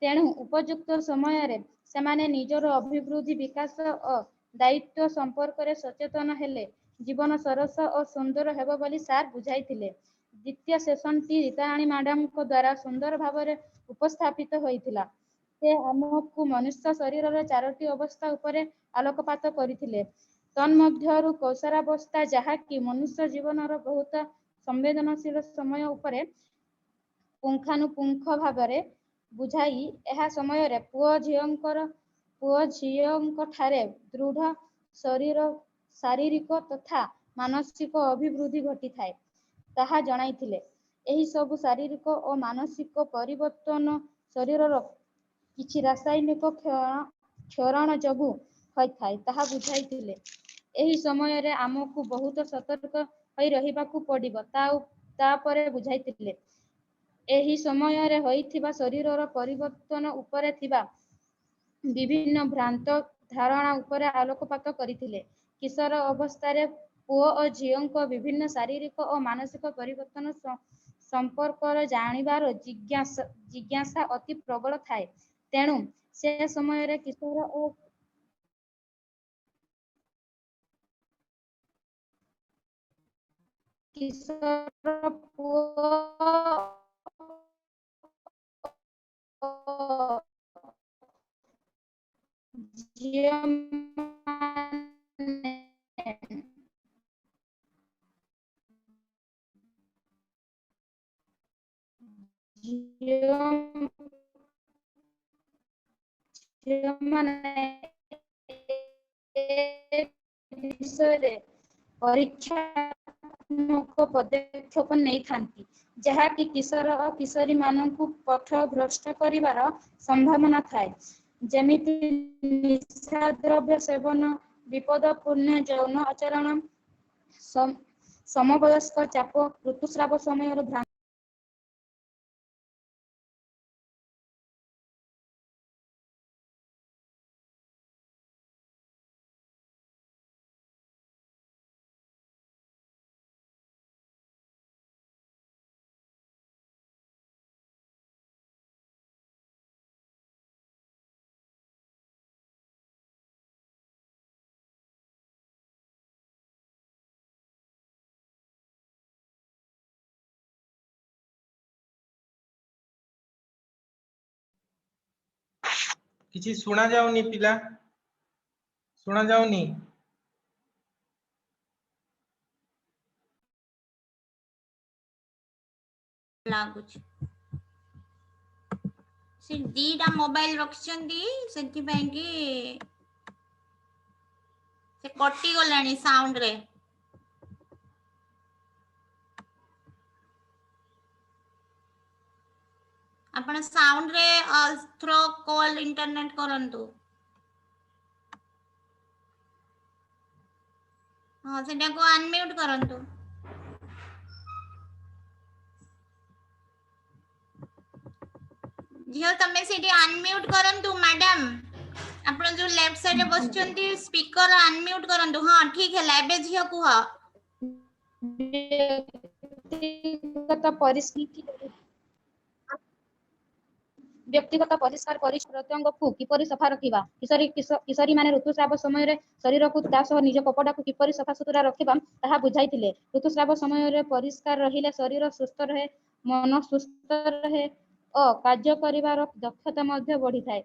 तेणु उपयुक्त समय सेमाने निजर अभिवृद्धि विकास और दायित्व संपर्क में सचेतन हेले जीवन सरस और सुंदर हेब बोली सार बुझाइथिले। द्वितीय सेशन टी रीताराणी मैडम को द्वारा सुंदर भाव में उपस्थापित होइथिला। से आमको मनुष्य शरीर चारोटी अवस्था उपरे आलोकपात करथिले। तन्मध्यरु कौशलावस्था जहाँकि मनुष्य जीवनर बहुत संवेदनशील समय उपरे पुंखानुपुंख भावरे बुझाई एहा समय रे पुओ झियंक ठारे दृढ़ शारीरिक तथा मानसिक अभिवृद्धि घटी थाए ताहा जणाइथिले। एही सब शारीरिक और मानसिक परिवर्तन शरीरर किछि रासायनिक क्षरण जोगु होइथाए ताहा बुझाइथिले। एही समय रे आमको बहुत सतर्क होई रहिबाकू पड़िबो तापरे बुझाइथिले। एही समय रे होइथिबा शरीरर परिवर्तन उपरे थिबा विभिन्न भ्रांत धारणा उपरे आलोकपात करथिले। किशोर अवस्था रे पुओ और झियंको विभिन्न शारीरिक और मानसिक परिवर्तन संपर्क जानिबार जिज्ञासा अति प्रबल थाए। तेणु से समय रे किशोर और किशोर पुओ विषय परीक्षात्मक पदक्षेप नहीं थांती जहाँकि किशोर और किशोरी मानू पथ भ्रष्ट करिवार संभावना थाए। जेमिति निशा द्रव्य सेवन विपदपूर्ण यौन आचरण समवयस्क चाप ऋतुस्राव समय भ्रांति किसी सुना जाऊनी पिला सुना जाऊनी लागुच से दीटा मोबाइल रखछंदी सेति पई कि से कटि गलानी साउंड रे आपण साउंड रे थ्रो कॉल इंटरनेट करंतु हां सेटा को अनम्यूट करंतु झियो तमे सेठी अनम्यूट करंतु मैडम आपण जो लेफ्ट साइड रे बसचंती स्पीकर अनम्यूट करंतु हां ठीक है एबे झियो कुह व्यक्तिगत परिष्कार परिच्छन्नता को किपरि सफा रखिबा। किशोरी माने ऋतुस्राव समय रे शरीर को दास और निज कपड़ा को किपरि सफा सुतरा रखिबा ताहा बुझाइथिले। ऋतुस्राव समय रे परिष्कार रहिले शरीर सुस्थ रहे मन सुस्थ रहे और कार्य करिवार दक्षता मध्ये बढ़ी थाए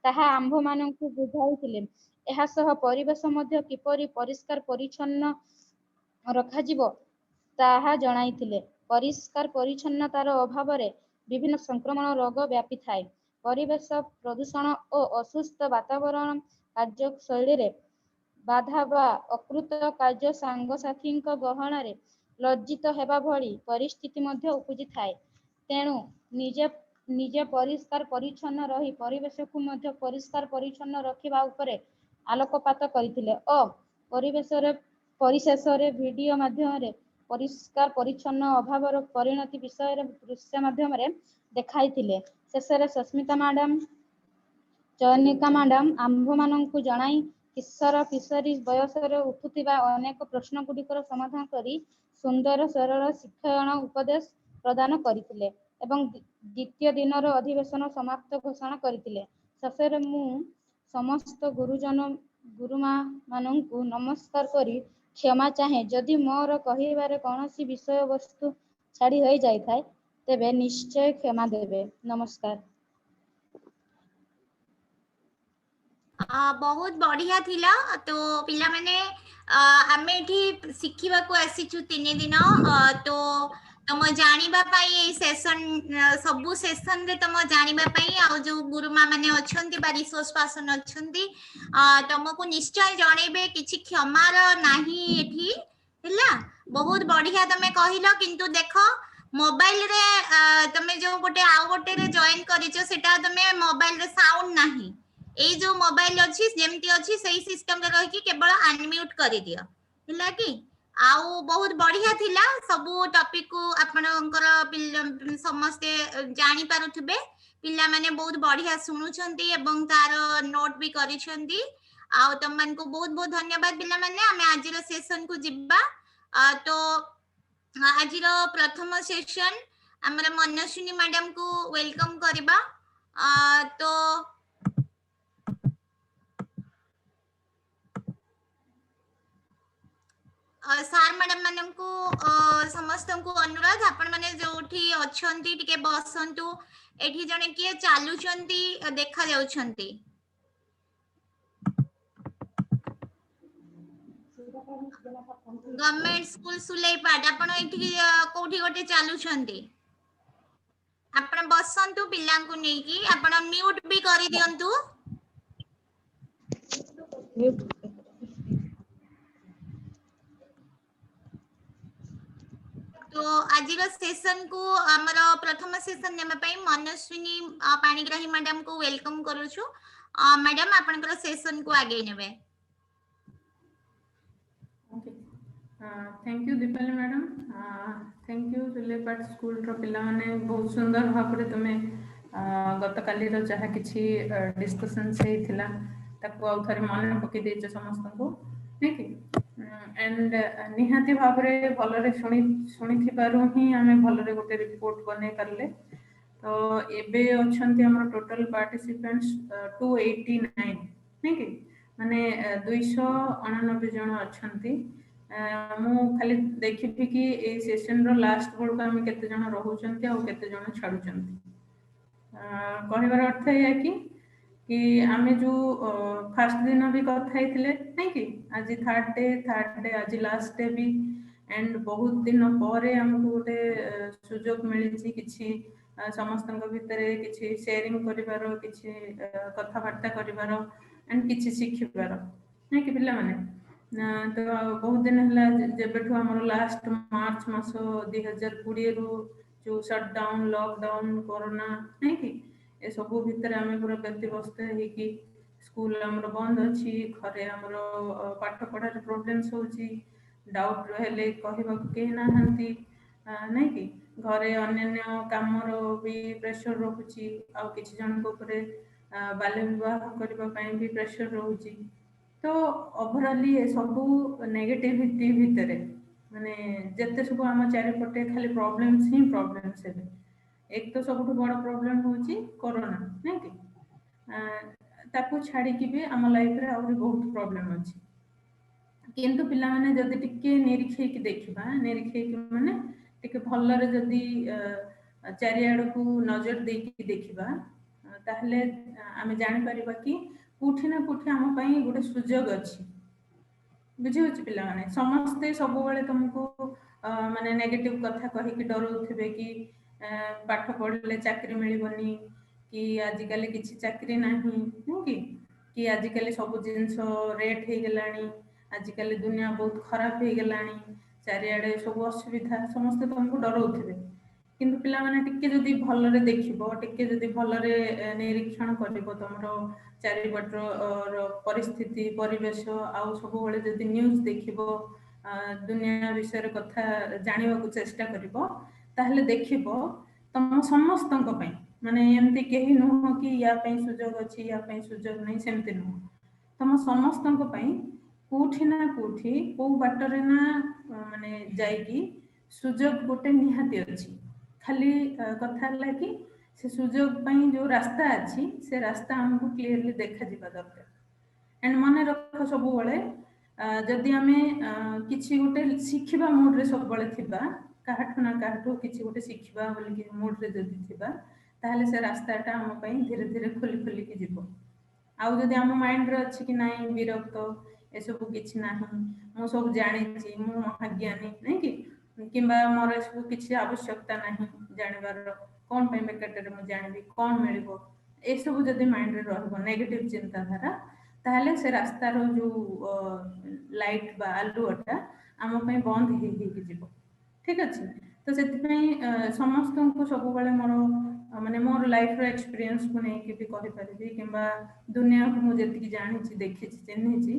ताहा आंभ माननकु बुझाइथिले। एहा सह परिवेश मध्ये किपरि परिष्कार परिच्छन्न रखा जीवो ताहा जणाइथिले। परिष्कार परिच्छन्नतार अभाव रे विभिन्न संक्रमण रोग व्यापी थाए। परिवेश प्रदूषण और असुस्थ वातावरण कार्यशैली रे बाधा बा अकृत कार्य सांगसाथी गहन रे लज्जित हेबा भली परिस्थिति मध्ये उपजि थाए। तेणु निजे परिष्कार परिच्छन्न रही परिवेश को मध्ये परिष्कार परिच्छन्न रखिबा उपरे आलोकपात करिथिले और परिशेष रे वीडियो माध्यम रे परिष्कार परिच्छन्न अभावर परिणति विषय दृश्य माध्यम रे देखाइथिले। शेषरे सस्मिता मैडम चयनिका मैडम आंभ माननकु जणाई किशोर किशोरी बयस रे उठुथिबा अनेक प्रश्न गुडिकर समाधान करी सुंदर सरल शिक्षण उपदेश प्रदान करिथिले। ଏବଂ ଦ୍ୱିତୀୟ ଦିନର ଅଧିବେଶନ ସମାପ୍ତ ଘୋଷଣା କରିଥିଲେ। ଶେଷରେ ମୁଁ ସମସ୍ତ ଗୁରୁମା ମାନଙ୍କୁ ନମସ୍କାର କରି କ୍ଷମା ଚାହେଁ। ଯଦି ମୋର କହିବାରେ କୌଣସି ବିଷୟବସ୍ତୁ ଛାଡ଼ି ହୋଇଯାଇଥାଏ ତେବେ ନିଶ୍ଚୟ କ୍ଷମା ଦେବେ। ନମସ୍କାର। बहुत बढ़िया थिला। तो पिला माने आमे एठी शिखिबाकू आसीचु 3 दिन। तो तम जानिबा पई ए सेशन सबु सेशन रे तम जानिबा पई आ जो गुरुमा माने अछंती बा रिसोर्स पर्सन अछंती तमको निश्चय जणेबे किछि क्षमार नाही एठी हैला। बहुत बढ़िया तमे कहिलो। किंतु देखो मोबाइल रे तमे जो गोटे आउ गोटे रे जॉइन करिचो सेटा तमे मोबाइल रे साउंड नाही एई जो मोबाइल अछि जेमती अछि सही सिस्टम रे रही कि केवल अनम्यूट करि दियो हैला कि। आउ बहुत बढ़िया थिला। सबु टॉपिक को आपनकर समस्ते जानि पारुथबे। पिला माने बहुत बढ़िया सुनुछंती एवं तार नोट भी करिछंती। आउ तम मन को बहुत बहुत धन्यवाद पिला माने। हमें आज रो सेशन को जिब्बा। तो आज रो प्रथम सेशन हमर मनस्विनी मैडम को वेलकम करबा। तो सार मैडम मानन को समस्त को अनुरोध आपण माने जोठी अछंती टिके बसंतु। एठी जने किए चालुचंती देखा जाउछंती। गवर्नमेंट स्कूल सुलेपाट आपण एठी कोठी गोटे चालुचंती। आपण बसंतु पिल्लां को नेकी आपण म्यूट भी करि दियंतु। तो आज सेशन को आमर प्रथम सेशन नेमा पई मनस्विनी पाणिग्राही मैडम को वेलकम करूछु। मैडम आपनकर सेशन को आगे नेबे। Okay thank you Deepali madam. Thank you Sulepat school रो पिला माने बहुत सुंदर भाबरे तमे गत काली रो जहा किछि डिस्कशन सेहिथिला ताको आउ थरे मन पकि देछ समस्त को नेकी। एंड निहाती भाबरे भलरे शुणी थिबारु ही आमे भलरे गोटे रिपोर्ट बने करले। तो एबे अछंती हमर टोटल पार्टिसिपेंट्स 289 नेकी माने 289 जन अछंती। मु खाली देखिबी कि ए सेशन रो लास्ट बोर्ड को आमे केते जन रहउचंती आ केते जन छाडुचंती। कहबार अर्थ है कि आमे जो फर्स्ट दिन भी कथा हेतिले नै कि आज थर्ड डे आज लास्ट डे भी। एंड बहुत दिन परे हमको गोटे सुजोग मिली किछि समस्तଙ୍କ ଭିତରେ କିଛି शेयरिंग କରିବାର କିଛି कथाबार्ता କରିବାର एंड କିଛି ଶିଖିବାର नै कि पिला माने। तो बहुत दिन हला जेबेठु हमर लास्ट मार्च मास 2020 रु जो शटडाउन लॉकडाउन कोरोना नै कि ए सब भितर आमे पूरा व्यतिव्यस्त है कि स्कूल हमर बंद अछि। घरे हमर पाठ पढ़ार प्रॉब्लम्स होछि। डाउट रहले कहबा के नाहंती नै कि घरे अन्य कामर भी प्रेशर रहुछि। आ किछि जन को ऊपर बाल्य विवाह करबा पई भी प्रेशर रहुछि। तो ओवरऑली ए सब नेगेटिविटी भितरे माने जत्ते सब हम चारि पटे खाली प्रॉब्लम्स ही प्रॉब्लम्स है। एक तो सबुठ बड़ प्रॉब्लम होछि कोरोना नै कि ताकू छाड़ी कि भी हम लाइफ रे और बहुत प्रॉब्लम अछि। किंतु पिला माने जदि टिके निरीक्षे कि देखिबा निरीक्षे कि माने टिके भल्लरे जदि चारियाड़ को नजर देकी देखिबा ताहले आमे जानि परिबा कि कोठी ना कोठी हम पई गोटे सुजोग अछि। बुझि होछि पिला माने समस्ते सब बेले तुमको माने नेगेटिव कथा कहि कि डरौथिबे कि पाठ पढ़ले चाकरी मिलिबनी कि आजिकल किछि चाकरी नाही कि आजिकल सब जिंस रेट हे गेलानी। आजिकल दुनिया बहुत खराब हे गेलानी। चारियाडे सब असुविधा समस्त तुमको डरौथिबे। किंतु पिला माने टिके जदि भलरे देखिबो टिके जदि भलरे निरीक्षण करिबो तमरो चारिपट परिस्थिति परिवेश आउ सब बेले जदि न्यूज देखिबो दुनिया विषय कथा जानिबा को चेष्टा करिबो ताहले देखिबो तम समस्तंक पई माने एमती केही नुह कि या पई सुजोग अछि या पई सुजोग नै सेमती नुह। तम समस्तंक पई कोठी ना कोठी को बाटरे ना माने जाईकी सुजोग गोटे निहाती अछि। खाली कथा है कि से सुजोग पई जो रास्ता अच्छी से रास्ता हमको क्लियरली देखा जिबा दरकार एंड मन रख सब बळे जदि आमे किछि गोटे शिखिबा मूड रे सब बळे थिबा काहाठु ना काहाठु किछि गोटे शिखिबा बोली कि मूड रे जदि थिबा ताहले से रास्ताटा हम पई धीरे धीरे खोली खोली कि जिवो आउ जदि आम माइंड रे अछि कि नाही विरक्त ए सब किछि नाही मु सब जानि छि मु महाज्ञानी नै कि किंबा मोर सब किछि आवश्यकता नाही जानिबार कोन पे बेकटे रे मु जानिबी कोन मिलिबो ए सब जदि माइंड रे रहबो नेगेटिव चिंता धारा ताहले से रास्ता रो जो लाइट बा आलुअटा आम पई बंद हे कि जिवो ठीक अछि तो सेति पई समस्त को सब बेले मोर माने मोर लाइफ रो एक्सपीरियंस को नै कि भी कहि परबी किंबा दुनिया को मु जेति जानि छि देखि छि चिन्हि छि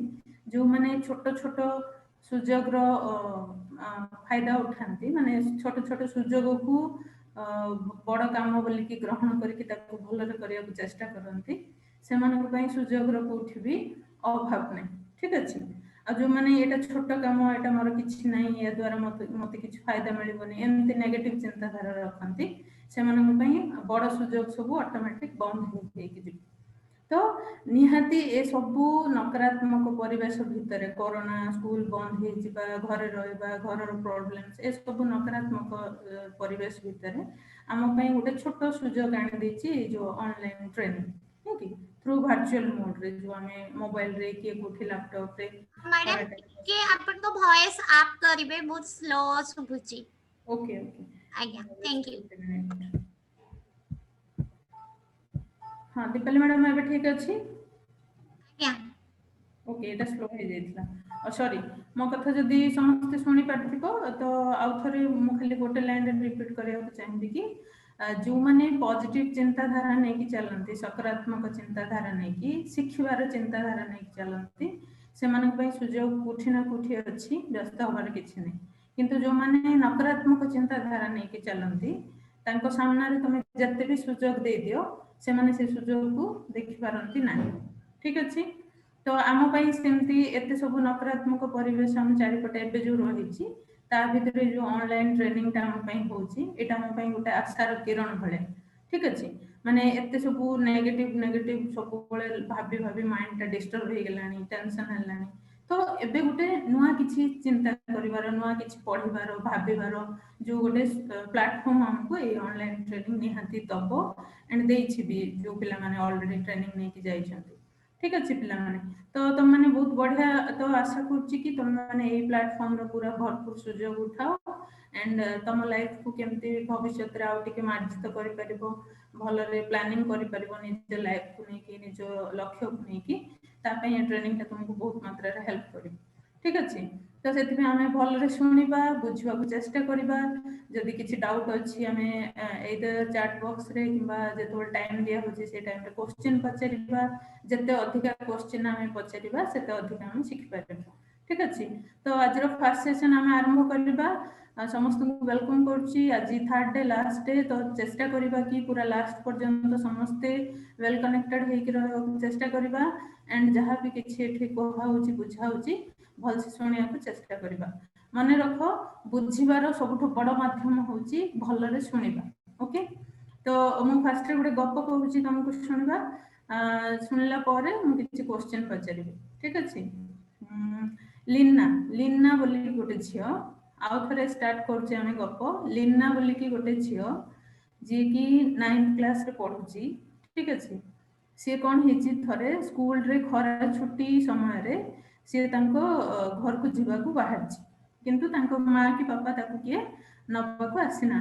जो माने छोट छोट सुजोग रो फायदा उठांती माने छोट छोट सुजोग को बड़ काम बोली कि ग्रहण करके ताको भलरे करिया को चेष्टा करंती से मानक पई सुजोग रो कोठी भी अभाव नै ठीक अछि आ जो माने एटा छोट काम एटा मोर किछि नै या द्वारा मते किछि फायदा मिलिबोनी एमति नेगेटिव चिंता धारा रखंती से मानक पई बड़ सुजोग सब ऑटोमेटिक बंद हो कि तो निहाती ए सबू नकारात्मक परिवेश भितर कोरोना स्कूल बंद हो जिबा घरे रहबा घरर प्रॉब्लम्स ए सबू नकारात्मक परिवेश भितर आम पई गोटे छोट सुजोग आनि देछि जो ऑनलाइन ट्रेनिंग ठीक कि थ्रू वर्चुअल मोड रे जो हमें मोबाइल रे के कोठी लैपटॉप रे मैडम के आपन को वॉइस आप करिवे बहुत स्लो सुबुची ओके ओके आज्ञा थैंक यू हाँ दीपाली मैडम एबे ठीक अछि आज्ञा ओके एटा स्लो हो जाइतला सॉरी मो कथा जदी समस्त सुनी पारथिबो तो आउ थरे मु खाली गोटे लाइन रे रिपीट करिया चाहिबी कि जो माने पॉजिटिव चिंता धारा नै कि चलंती सकारात्मक चिंता धारा नै कि शिखिबार चिंता धारा नै कि चलंती से मानन पई सुजोग कुठी ना कुठी अछि व्यस्त होबार किछि नै किंतु जो माने नकारात्मक चिंता धारा नै कि चलंती तांको सामना रे तमे जत्ते भी सुजोग दे दियो से माने से सुजोग को देखि पारंती नाही ठीक अछि तो आम पई सेमती एते सब नकारात्मक परिवेश हम चारिपटे एबे जो रहिछि ता भितरे जो ऑनलाइन ट्रेनिंग टा हम पई होछि एटा हम पई गोटे आशार किरण भले ठीक अछि माने एते सब नेगेटिव सब बळे भाबी भाबी माइंड टा डिस्टर्ब हो गेलानी टेंशन हलानी तो एबे गोटे नुआ किछि चिंता करिवार नुआ किछि पढिवार भाबिवार जो गोटे प्लेटफॉर्म हमको ए ऑनलाइन ट्रेनिंग निहाती दबो एंड देछि भी जो पिला माने ऑलरेडी ट्रेनिंग नै कि जाइछंती ठीक अछि पिला माने तो तुम माने बहुत बढ़िया तो आशा करछि कि तुम माने ए प्लेटफॉर्म रो पूरा भरपूर सुजोग उठाओ एंड तुम लाइफ को केमती भविष्य रे आउ टिके मार्जित करि परिबो भलरे प्लानिंग करि परिबो निज लाइफ को नै कि निज लक्ष्य को नै कि ता पई ट्रेनिंग ता तुमको बहुत मात्रा रे हेल्प करिबो ठीक अछि तो सेति में हमें भलरे सुनिबा बुझिबा को चेष्टा करिबा जदि किछि डाउट अछि हमें एदर चैट बॉक्स रे किबा जेतो टाइम दिया होछि से टाइम रे क्वेश्चन पचारिबा जते अधिक क्वेश्चन हमें पचारिबा सेते अधिक हम सिखि पारिबा ठीक अछि तो आज रो फर्स्ट सेशन हमें आरंभ करिबा समस्त को वेलकम करछि आज थर्ड डे लास्ट डे तो चेष्टा करिबा कि पूरा लास्ट पर्यंत समस्त वेल कनेक्टेड हे कि रहबा चेष्टा करिबा एंड जहां भी किछि ठीक कोहा होछि बुझा होछि भल से सुनिया को चेष्टा करिबा मने रखो बुझिबार सबठो बड़ माध्यम होछि भलरे सुनिबा ओके तो मु फर्स्ट रे गोटे गप कहूछि तुमको सुनिबा सुनला पारे मु किछि क्वेश्चन पचारिबी ठीक अछि लीना बोली गोटे झियो आउ थरे स्टार्ट करछि हमें गप लीना बोली कि गोटे झियो जे कि 9th क्लास रे पढुछि ठीक अछि से कोन हेछि थरे स्कूल रे खरा छुट्टी समय रे से तांको घर को जीवा को बाहर छी किंतु तांको मां की पापा ताको के नबा को आसी ना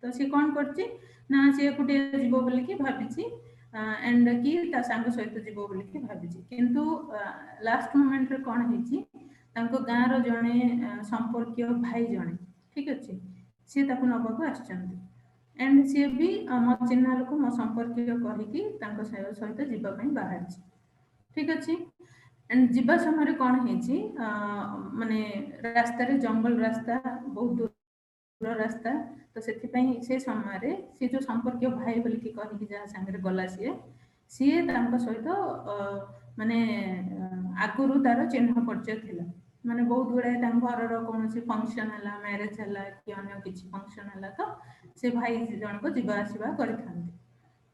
तो से कोन करछि ना से कुटे जीवो बोली कि भाबी छी एंड की ता संग सहित जीवो बोली कि भाबी छी किंतु लास्ट मोमेंट रे कोन हेछि तांको गां रो जणे संपर्कीय भाई जणे ठीक अछि से ताको नबा को आछंती एंड से भी मो चिन्हा लोक मो संपर्कीय कहि कि तांको सहित जीवा पई बाहर छी ठीक अछि एंड जीवा समय कौन हेछि माने रास्ता रे जंगल रास्ता बहुत दूर रास्ता तो सेति पई से समय रे से जो संपर्क भाई बोली कि कहि कि जा संगे गला सी तांको सहित माने आगुरु तार चिन्ह परिचय थिला माने बहुत गुड़ाए घर कौन फंक्शन है मैरेज है कि अन्य किसी फंक्शन है तो से भाई जन को जीवा आसवा कर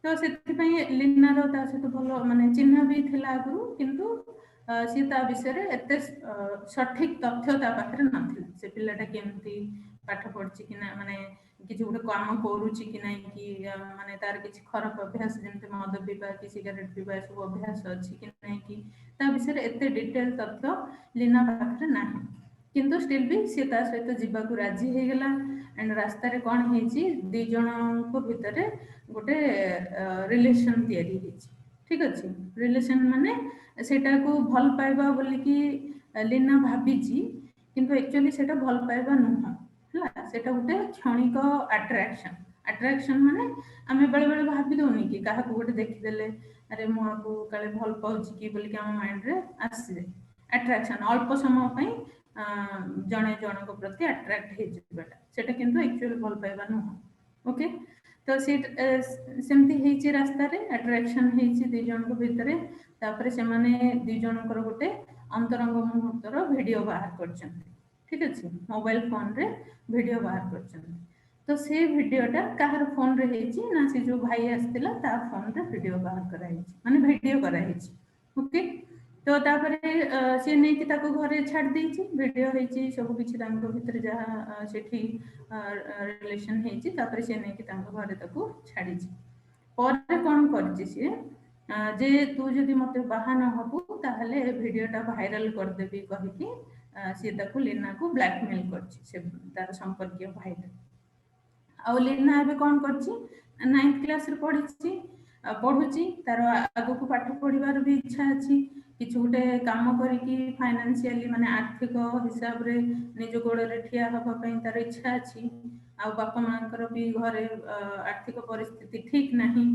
तो से लीनार सहित भल माने चिन्ह भी थिला आगु किंतु सी ता विषय एत सठिक तथ्य ता पाखरे नथिला से पिलाटा केमती पाठ पढ़छि कि ना माने किसी गोटे काम करुच्ची कि ना कि माने तार किसी खराब अभ्यास जमते मद पीवा कि सिगरेट पीवा सब अभ्यास अच्छी कि ना कि ता विषय एत डिटेल तथ्य लीना पाखरे नाही किंतु स्टिल भी सी ता सहित जीवाकू राजी हो गला एंड रास्ता रे कौन होईची दी जन भितर गोटे रिलेशन तैयारी होईची ठीक अच्छे रिलेशन माने सेटा को भल पाइबा बोली कि लीना भाबीची किंतु एक्चुअली सेटा भल पाइबा नुह हला सेटा गोटे क्षणिक अट्रैक्शन अट्रैक्शन माने आमे बेले बेले भाबी दोनी कि काहा को गोटे देखि देले अरे मु आपको काले भल पाउची कि बोली कि हम माइंड रे आसी अट्रैक्शन अल्प समय पई जणे जणक प्रति अट्रैक्ट हे जेबाटा सेटा किंतु एक्चुअली भल पाइबा नुह ओके तो सेमती हेची रास्ता रे अट्रैक्शन हेची दी जन को भितरे तापरे से माने दी जनकर गोटे अंतरंग मुहूर्तर वीडियो बाहर करछन्ते ठीक अछि मोबाइल फोन रे वीडियो बाहर करछन्ते तो से वीडियोटा काहर फोन रे हेची ना से जो भाई आस्तिला ता फोन रे वीडियो बाहर करा हेची माने वीडियो करा हेची ओके तो तापरे से नै कि ताको घरे छाड़ देची वीडियो हेची सब किछि तांको भितर जहा सेठी रिलेशन हेची तापरे से नै कि तांको घरे ताको छाड़ी छी पर कोन करची से जे तू जदि मते बाहा न हबु ताहले वीडियोटा वायरल कर देबी कहि कि से ताको लीना को ब्लैकमेल करची से तार संपर्कीय भाई आ लीना एबे कोन करची 9th क्लास रे पढिची पढुची तार आगु को पाठ पढिबार भी इच्छा अछि किछु गोटे काम करिकी फाइनेंशियली माने आर्थिक हिसाब रे निज गोड़ रे ठिया हबा पई तार इच्छा अछि आ बापा मांकर भी घरे आर्थिक परिस्थिति ठीक नाही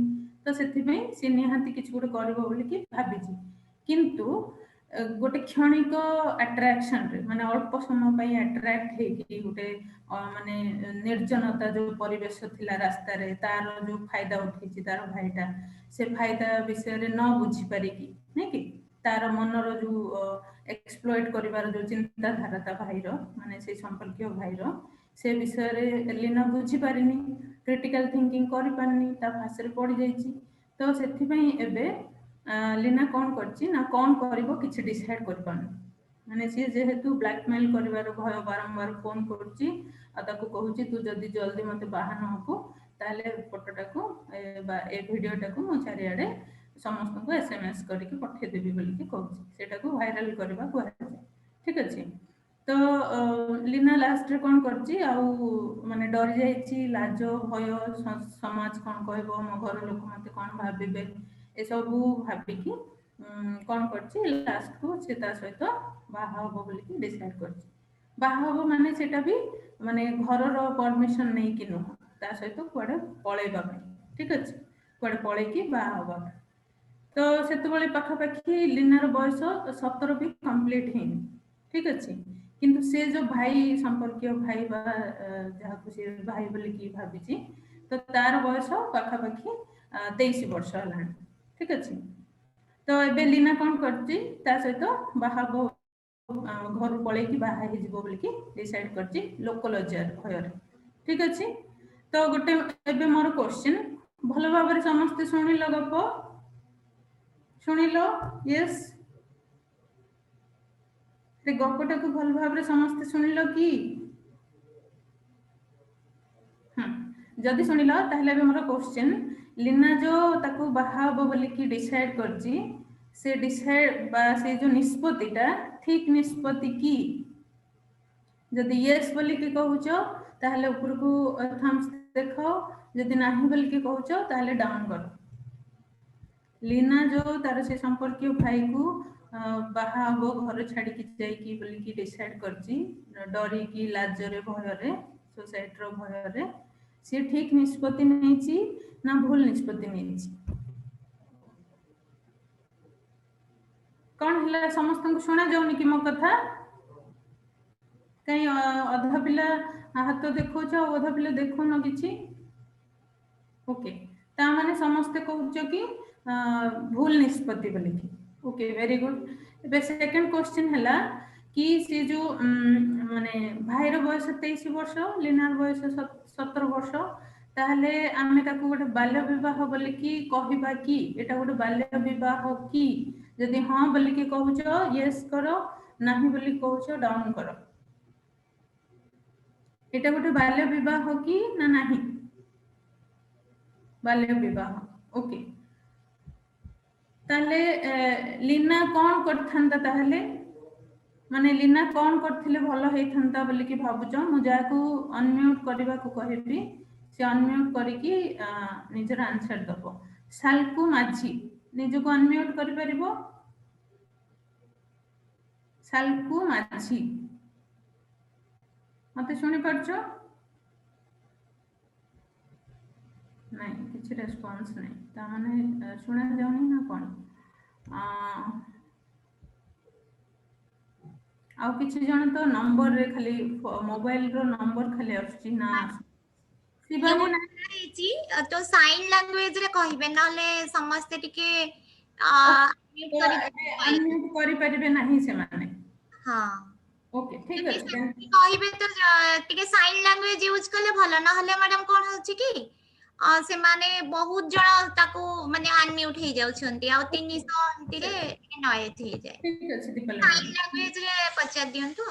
तो से सी निहाती किसी गोटे कर भाभी किंतु गोटे क्षणिक अट्रैक्शन रे माने अल्प समय अट्रैक्ट होगी गोटे माने निर्जनता जो परिवेश थिला रास्ता रे तार जो फायदा उठी तार भाईटा से फायदा विषय रे न बुझी पारिकी नहीं कि तार मनर जो एक्सप्लॉइट करिवार जो चिंताधारा ता भाईर माने से संपर्कीय भाईर से विषय रे लीना बुझी पारिनी क्रिटिकल थिंकिंग करि पारनी ता भाषा रे पड़ी जाईची तो सेथि पई एबे लीना कौन करची ना कौन करिवो किछि डिसाइड कर पानी माने सी जेहेतु ब्लैकमेल करिवार भय बारंबार फोन करची आ ताको कहूची तू जदी जल्दी मते बाहा न हबो ताले फोटोटा को ए वीडियोटा को मो चारियाडे समस्त को एसएमएस करके पठे देबी बोली के कहूची सेटा को वायरल करबा को ठीक अछि तो लीना लास्ट रे कौन करची आ माने डर जाईची लाज भय समाज कौन कहबो मो घर लोक मते कौन भाबिबे ए सब भाबिकी कौन करची लास्ट को से ता सहित बाहा हबो बोली कि डिसाइड करची बाहा हबो माने सेटा भी माने घर रो परमिशन नै कि नो ता सहित कोडे पळेबा ठीक अछि कोडे पळे कि बाहा हबो तो सेते बळे पाखा पाखी लीनार बयस 17 भी कंप्लीट हेनी ठीक अछि किंतु से जो भाई संपर्कीय भाई बा जहा को से भाई बोली कि भाबिची तो तार बयस पाखा पाखी 23 वर्ष हलानी ठीक अछि तो एबे लीना कौन करची ता सहित बाहा घर पळे कि बाहा हे जिवो बोली कि डिसाइड करची लोकल जार भयर ठीक अछि तो गोटे एबे मोर क्वेश्चन भलो भाबरे समस्त सुनिलो गप सुनिलो यस से गपटा को भल भाबरे समस्त सुनिलो कि जदि सुनिलो ताहले एबे मोर क्वेश्चन लीना जो ताको बाहा हबो बोली कि डिसाइड करची से डिसाइड बा से जो निष्पत्तिटा ठीक निष्पत्ति की जदि यस बोली कि कहूचो ताहले ऊपर को थम्स देखाओ जदि नाही बोली कि कहूचो ताहले डाउन करो लीना जो तार से संपर्कीय भाई को बाहा हबो घर छाड़ी कि जाई कि बोली कि डिसाइड करची डरी कि लाजरे भयरे सोसाइटी रो भयरे से ठीक निष्पत्ति नैची ना भूल निष्पत्ति नैची कौन हला समस्त को सुना जाउनी कि मो कथा कहीं अधा पिला हाथ देखो छ अधा पिला देखो न किछि ओके ता माने समस्त कहउछ कि भूल निष्पत्ति बोली कि ओके वेरी गुड एबे सेकंड क्वेश्चन हला कि से जो माने भाईर बयस 23 वर्ष लीनार बयस 17 वर्ष ताहले आमे ताकू गोटे बाल्य विवाह बोली कि कहिबा कि एटा गोटे बाल्य विवाह कि जदि हां बोली कि कहउछो यस करो नाही बोली कहउछो डाउन करो एटा गोटे बाल्य विवाह कि ना नाही बाल्य विवाह ओके ताहले लीना कोन करथंता ताहले माने लीना कोन करथिले भलो हेथंता बोली कि भाबुछ मु जाकू अनम्यूट करबा को कहबी से अनम्यूट करिकी निजर आंसर दबो सालकू माझी निजको अनम्यूट करि परिबो सालकू माझी मते सुनि परछो नहीं किछि रेस्पॉन्स नहीं ता माने सुना जाउनी ना कोन आउ किछि जण तो नंबर रे खाली मोबाइल रो नंबर खाली आछि ना शिवानी ना तो साइन लैंग्वेज रे कहिबे नले समस्त टिके म्यूट करि अनम्यूट करि परिबे नाही से माने हां ओके ठीक अछि कहिबे तो टिके साइन लैंग्वेज यूज करले भलो न हले मैडम कोन होछि कि से माने बहुत जण ताको माने अनम्यूट हे जाउछंती आ 300 अंति रे नॉइज हे जाय ठीक अछि दीपल साइन लैंग्वेज रे पचा दियंतु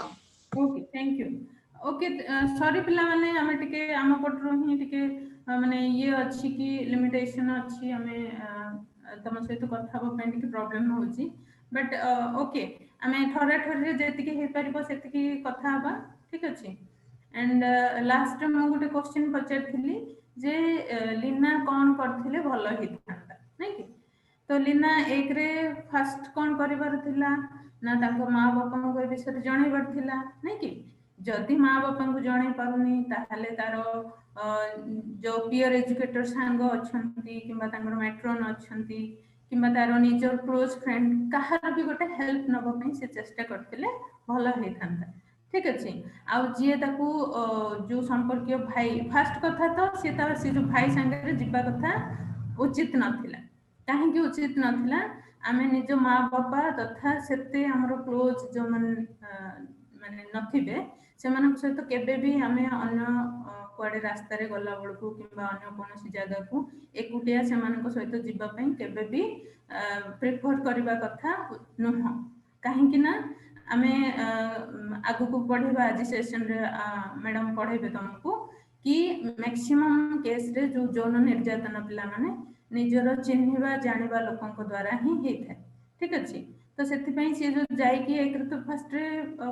okay thank you okay sorry पिला माने हमें टिके आम पटरो ही टिके माने ये अछि कि लिमिटेशन अछि हमें तम सहित कथा हो पे टिके प्रॉब्लम होछि बट ओके हमें थोड़ा थोड़ा जेति के हे परिबो सेति की कथा हबा ठीक अछि एंड लास्ट में गोटे क्वेश्चन पचारथिली जे लीना कोन करथिले भलो हितांता नै कि तो लीना एक रे फर्स्ट कोन करिवार थिला ना ताको माँ बापा को विषय जणैबार थिला नै कि जदि माँ बापा को जणै पारुनी ताहले तारो जो पीयर एजुकेटर सांग अछंती किबा तांगर मैट्रन अछंती किबा तारो निजर क्लोज फ्रेंड कहार भी गोटे हेल्प नबो पई से चेष्टा करथिले भलो हेथांता ठीक अछि आ जे ताकू जो संपर्कीय भाई फर्स्ट कथा तो से जो भाई संगे जिबा कथा उचित नथिला काहे कि उचित नथिला आमे निज माँ बापा तथा सेते हमरो क्लोज जो माने नथिबे सेमान सहित केबे भी आमे अन्य कुआडे रास्ता रे गला बळकू किबा अन्य कोनोसी जगह को एकुटिया सेमान सहित जिबा पई केबे भी प्रेफर करबा कथा नुह काहे कि ना आमे आगु को पढिबा आज सेशन रे मैडम पढेबे तुमको कि मैक्सिमम केस रे जो जौन निर्यातन पिला माने निजर चिन्हिबा जानिबा लोकन द्वारा ही हेथाय ठीक अछि तो सेति पई से जो जाय कि एक तो फर्स्ट रे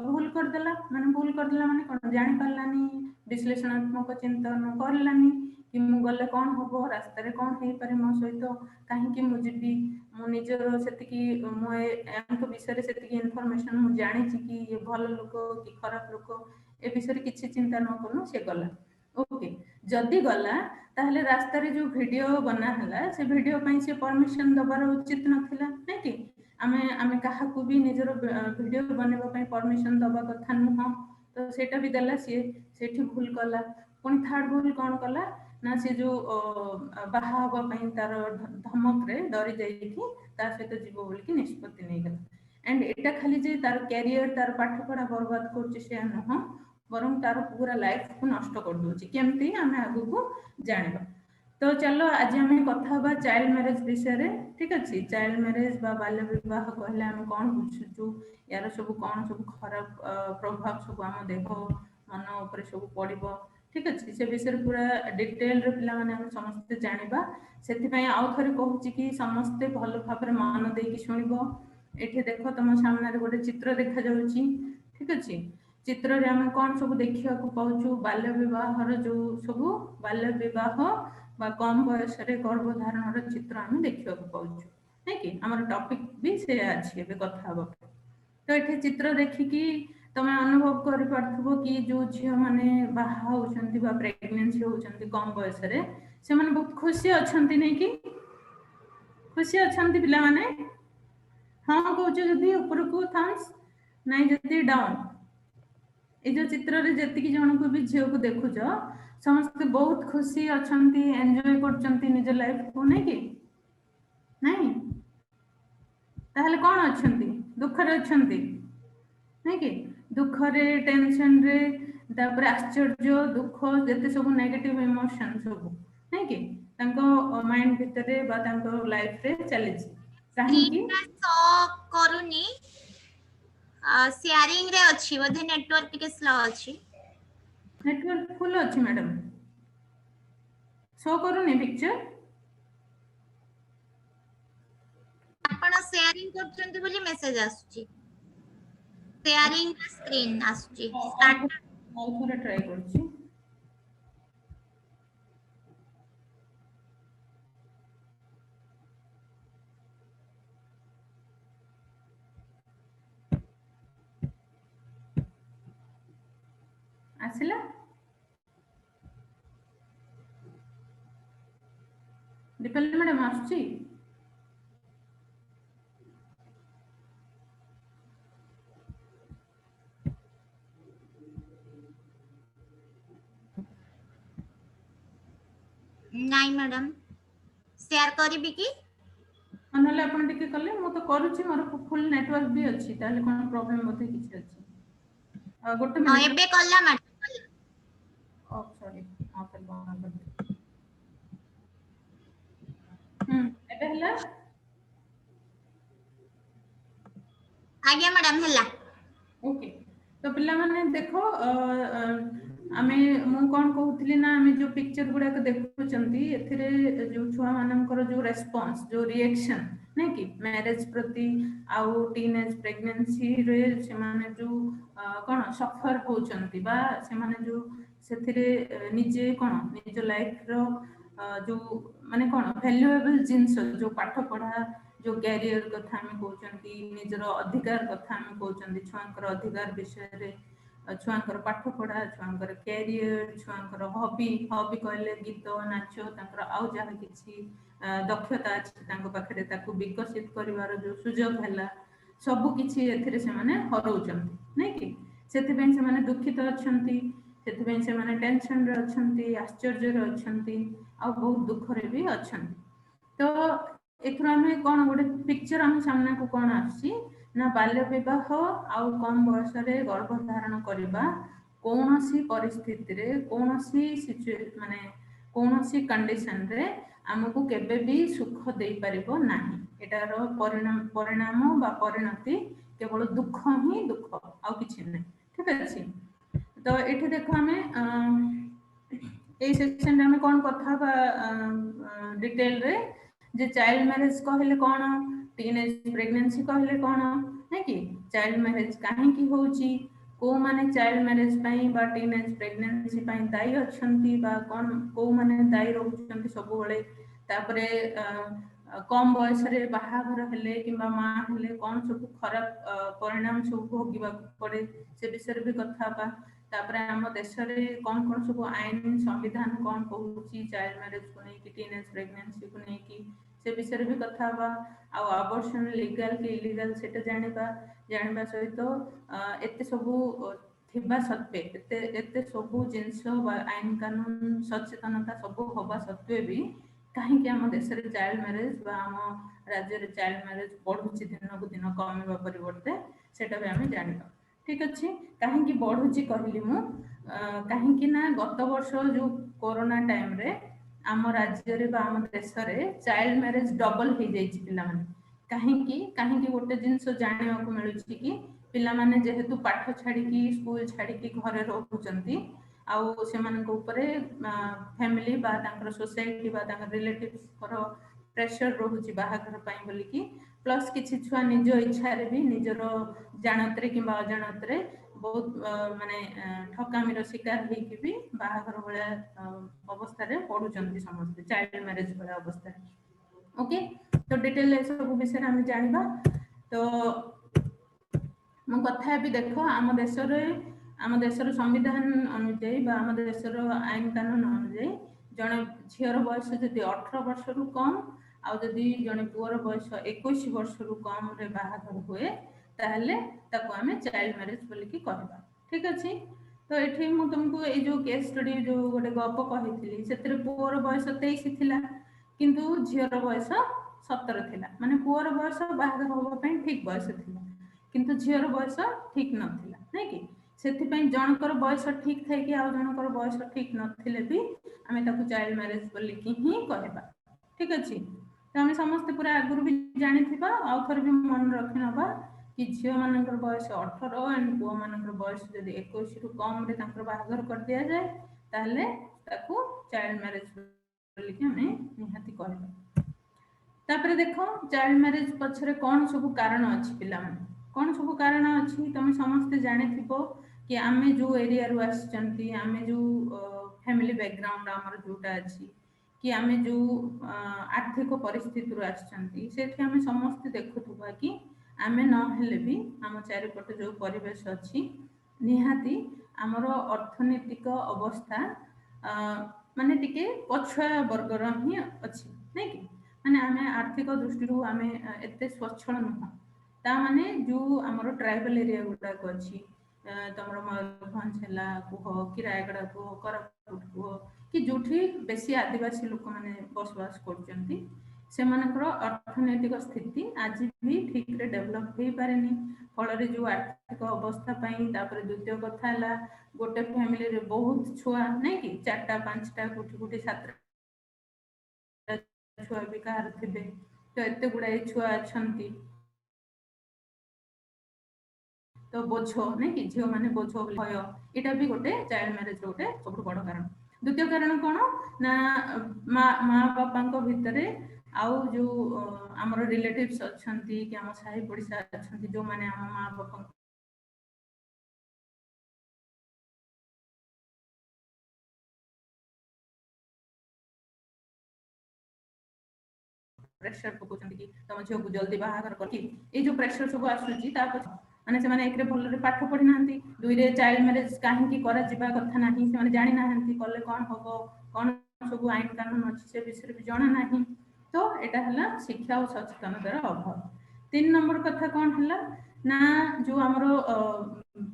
भूल कर देला माने कोन जानि पालानी विश्लेषणात्मक चिंतन करलानी कि मु गले कोन होबो रास्ता रे कोन हे पारे मो सहित काहे कि मु जिबी मु निजर सेति कि मु एंक विषय रे सेति कि इंफॉर्मेशन मु जानि छि कि ये भलो लोक कि खराब लोक ए विषय रे किछि चिंता न करनु से गला ओके जदि गला ताहले रास्ता रे जो वीडियो बना हला से वीडियो पई से परमिशन दबार उचित नथिला नै कि आमे काहा को भी निजर वीडियो बनेबा पई परमिशन दबा कथा नुह तो सेटा भी देला सेठी भूल कला पुनी थर्ड भूल कोन कला ना से जो बाहा हबा पई तार धमक रे डरी जाई कि ता सहित जीव बोल कि निष्पत्ति नै गला एंड एटा खाली जे तार कैरियर तार पाठ पढ़ा बर्बाद करछि से नुह बरम तार पूरा लाइफ को नष्ट कर दोछि केमती आमे आगु को जानिबा तो चलो आज हमें कथा बा चाइल्ड मैरिज विषय रे ठीक अछि चाइल्ड मैरिज बा बाल्य विवाह कहले हम कोन बुझछु यार सब कोन सब खराब प्रभाव सब हम देखो मन ऊपर सब पड़िबो ठीक अछि से विषय पूरा डिटेल रे पिला माने हम समस्त जानिबा सेति पई आउ थरे कहूची कि समस्त भलो भाबरे मन दे कि सुनिबो एठे देखो तम सामने रे गोटे चित्र देखा जाउची ठीक अछि चित्र रे हम कोन सब देखिया को पाउछु बाल्य विवाह रो जो सब बाल्य विवाह बा कम बयस रे गर्भधारण रो चित्र हम देखिया को पाउछु नै कि हमर टॉपिक भी से अछि बे कथा हबो तो एठे चित्र देखि कि तमे अनुभव कर पारथबो कि जो झियो माने बाहा होचंती बा प्रेगनेंसी होचंती कम बयस रे से माने बहुत खुशी अछंती नै कि खुशी अछंती पिला माने हां कहउछु जदी ऊपर को थम्स नै जदी डाउन ए जो चित्र रे जति कि जण को भी झियो को देखु जो समस्त बहुत खुशी अछंती एन्जॉय करचंती निज लाइफ को नै कि नै ताहले कोन अछंती दुख रे अछंती नहीं कि दुख रे टेंशन रे तापर आश्चर्य दुख जते सब नेगेटिव इमोशन सब नहीं कि तांको माइंड भितरे बा तांको लाइफ रे चली काहे कि स्क्रीन शो करूनी शेयरिंग रे अछि बोधे नेटवर्क टिके स्लो अछि नेटवर्क फुल अछि मैडम शो करूनी पिक्चर आपण शेयरिंग करछन्ती बोली मेसेज आସୁची शेयरिंग स्क्रीन आସୁची स्टार्ट और थोड़ा ट्राई करछि आसिला दीपाली मैडम आସୁची नाइ मैडम शेयर करबी की नले आपण टिके कले मु तो करूछि मोर फुल नेटवर्क भी अछि ताले कोन प्रॉब्लम होते किछ अछि गोटे हां मिनिट एबे कल्ला मैडम ओ सॉरी आपन बंद एबे हला आज्ञा मैडम हल्ला ओके तो पिला माने देखो आमे मु कोन कहउतली ना आमे जो पिक्चर गुडा को देखुचंती एथिरे जो छुआ मानकर जो रेस्पॉन्स जो रिएक्शन नै कि मैरिज प्रति आउ टीनेज प्रेगनेंसी रे से माने जो कोन सफर होचंती बा से माने जो सेथिरे निजे कोन निज लाइफ रो जो माने कोन वैल्यूएबल जिंस जो पाठ पढ़ा जो कैरियर कथा हम कहउचंती निजरो अधिकार कथा हम कहउचंती छुआंकर अधिकार विषय रे छुआंकर पाठ पढ़ा छुआंकर कैरियर छुआंकर हॉबी हॉबी कहले गीत नाच तांकर आउ जहा किछि दक्षता अछि तांको पाखरे ताकू विकसित करिवार जो सुजोग हैला सब किछि एथिरे से माने हरउचंती नै कि सेति बेन से माने दुखित अछंती सेति बेन से माने टेंशन रे अछंती आश्चर्य रे अछंती आ बहुत दुख रे भी अछंती तो एथुर आमे कोन गोटे पिक्चर हम सामने को कोन आछि ना बाल्य विवाह आउ कम बयस रे गर्भ धारण करिबा कोनोसी परिस्थिति रे कोनोसी माने कोनोसी कंडीशन रे हमकु केबे भी सुख देई परिबो नाही एटार परिणाम बा परिणति केवल दुख ही दुख आउ किछि नै ठीक अछि तो एठी देखो हमें ए सेक्शन रे हमें कोन कथा बा डिटेल रे जे चाइल्ड मैरिज कहले कोन टीनेज प्रेगनेंसी कहले कोन नै कि चाइल्ड मैरिज काहे की होउची को माने चाइल्ड मैरिज पई बा टीनेज प्रेगनेंसी पई दायी अछंती बा कोन को माने दायी रहउचंती सब बळे तापरे कम बयस रे बाहाघर हेले किबा मा हेले कोन सब खराब परिणाम सब भोगिबा पड़े से विषय भी कथा बा तापरे हम देश रे कोन कोन सब आईन संविधान कोन कहउची चाइल्ड मैरिज को नै कि टीनेज प्रेगनेंसी को नै कि से विषय भी कथा बा आ अबॉर्शन लीगल कि इलीगल सेटा जानिबा सहित एते सबु थिबा सत्वे एते सबु जिंस बा आईन कानून सचेतनता सबु होबा सत्वे भी काहे कि हम देश रे चाइल्ड मैरिज बा हम राज्य रे चाइल्ड मैरिज बढ़ुची दिन को दिन कमिबा परिवर्ते सेटा भी हम जानिबा ठीक अछि काहे कि बढ़ुची कहली मु काहे कि ना गत वर्ष जो कोरोना टाइम रे आम राज्य रे बा आम देश रे चाइल्ड मैरिज डबल हो जाई छि पिला माने काहे कि गोटे जिंस जानिबा को मिलुछि कि पिला माने जेहेतु पाठ छाडी की स्कूल छाडी की घरे रहउचंती आउ सेमान को ऊपर फैमिली बा तांकर सोसाइटी बा तांकर रिलेटिव्स कर प्रेशर रहउछि बाहाघर पई बोली कि प्लस किछि छुआ निज इच्छा रे भी निजरो जानतरे किबा अजानतरे बहुत माने ठकामीर शिकार होई कि भी बाहाघर बळा अवस्था रे पडुचंती समस्त चाइल्ड मैरिज बळा अवस्था ओके तो डिटेल ए सब विषय हम जानिबा तो मो कथा भी देखो आम देशर संविधान अनुଯାयी बा आम देशर आईन कानून अनुଯାयी जने झीर बयस जदि 18 वर्ष रु कम आ जदि जने पुअर बयस 21 वर्ष रु कम रे बाहाघर हुए ताहले ताको आमे चाइल्ड मैरिज बोली कि कहबा ठीक अछि तो एठी मु तुमको ए जो केस स्टडी जो गोटे गप कहितली सेतिर पुअर बयस 23 थिला किंतु झीर बयस 17 थिला माने पुअर बयस बाहाघर होबा पई ठीक बयस थिला किंतु झीर बयस ठीक नथिला नै कि सेथिपई जनकर बयस ठीक थाई कि आ जनकर बयस ठीक नथिले भी आमे ताकू चाइल्ड मैरिज बोली कि ही कहबा ठीक अछि त आमे समस्त पूरा आगुरु भी जानि थिबा आ थर भी मन रखि नबा कि झील मानकर बयस 18 एंड पुआ मानकर बयस जदि 21 रु कम रे तांकर बाहागर कर दिया जाए ताले ताकू चाइल्ड मैरिज बोली कि आमे निहाती कहबा तापर देखो चाइल्ड मैरिज पछरे कोन सब कारण अछि पिला माने कोन सब कारण अछि तमे समस्त जानि थिबो कि आमे जो एरिया रु आछंती आमे जो फैमिली बैकग्राउंड हमर जोटा अछि कि आमे जो आर्थिक परिस्थिति रु आछंती सेठी आमे समस्त देखुथुबा कि आमे न हेले भी हम चारिपट जो परिवेश अछि निहाती हमर अर्थनैतिक अवस्था माने टिके पछुआ वर्गर ही अछि नै कि माने आमे आर्थिक दृष्टि रु आमे एते स्वच्छल न ता माने जो हमर ट्राइबल एरिया गुडा को अछि तमर मयूरभंज हला कुह कि रायगड़ा को कोरापुट को कि जोठी बेसी आदिवासी लोक माने बसवास करचंती सेमानकर अर्थनैतिक स्थिति आज भी ठीक रे डेवलप होई पारेनी फल जो आर्थिक अवस्था पाई तापर द्वितीय कथा हला गोटे फैमिली रे बहुत छुआ नै कि 4टा 5टा गुटी गुटी 7टा छुआ भी कार थिबे तो एते गुडा छुआ अछंती तो बोझ नै कि झियो माने बोझ भय एटा भी गोटे चाइल्ड मैरिज गोटे सब बड़ कारण द्वितीय कारण कोन ना माँ बापा को भितरे आउ जो हमर रिलेटिव्स अछंती कि हम साही पड़िसा अछंती जो माने हम माँ बापा प्रेशर पकोचंती कि तम झियो को जल्दी बाहागर करकी ए जो प्रेशर सब आसुची ता माने से माने एकरे भल रे पाठ पढि नांती दुई रे चाइल्ड मैरिज काहे की करा जिबा कथा नाही से माने जानि नाहंती कले कोन हबो कोन सब आईन कानून अछि से विषय भी जणा नाही तो एटा हला शिक्षा और सचेतनतार अभाव 3 नंबर कथा कोन हला ना जो हमरो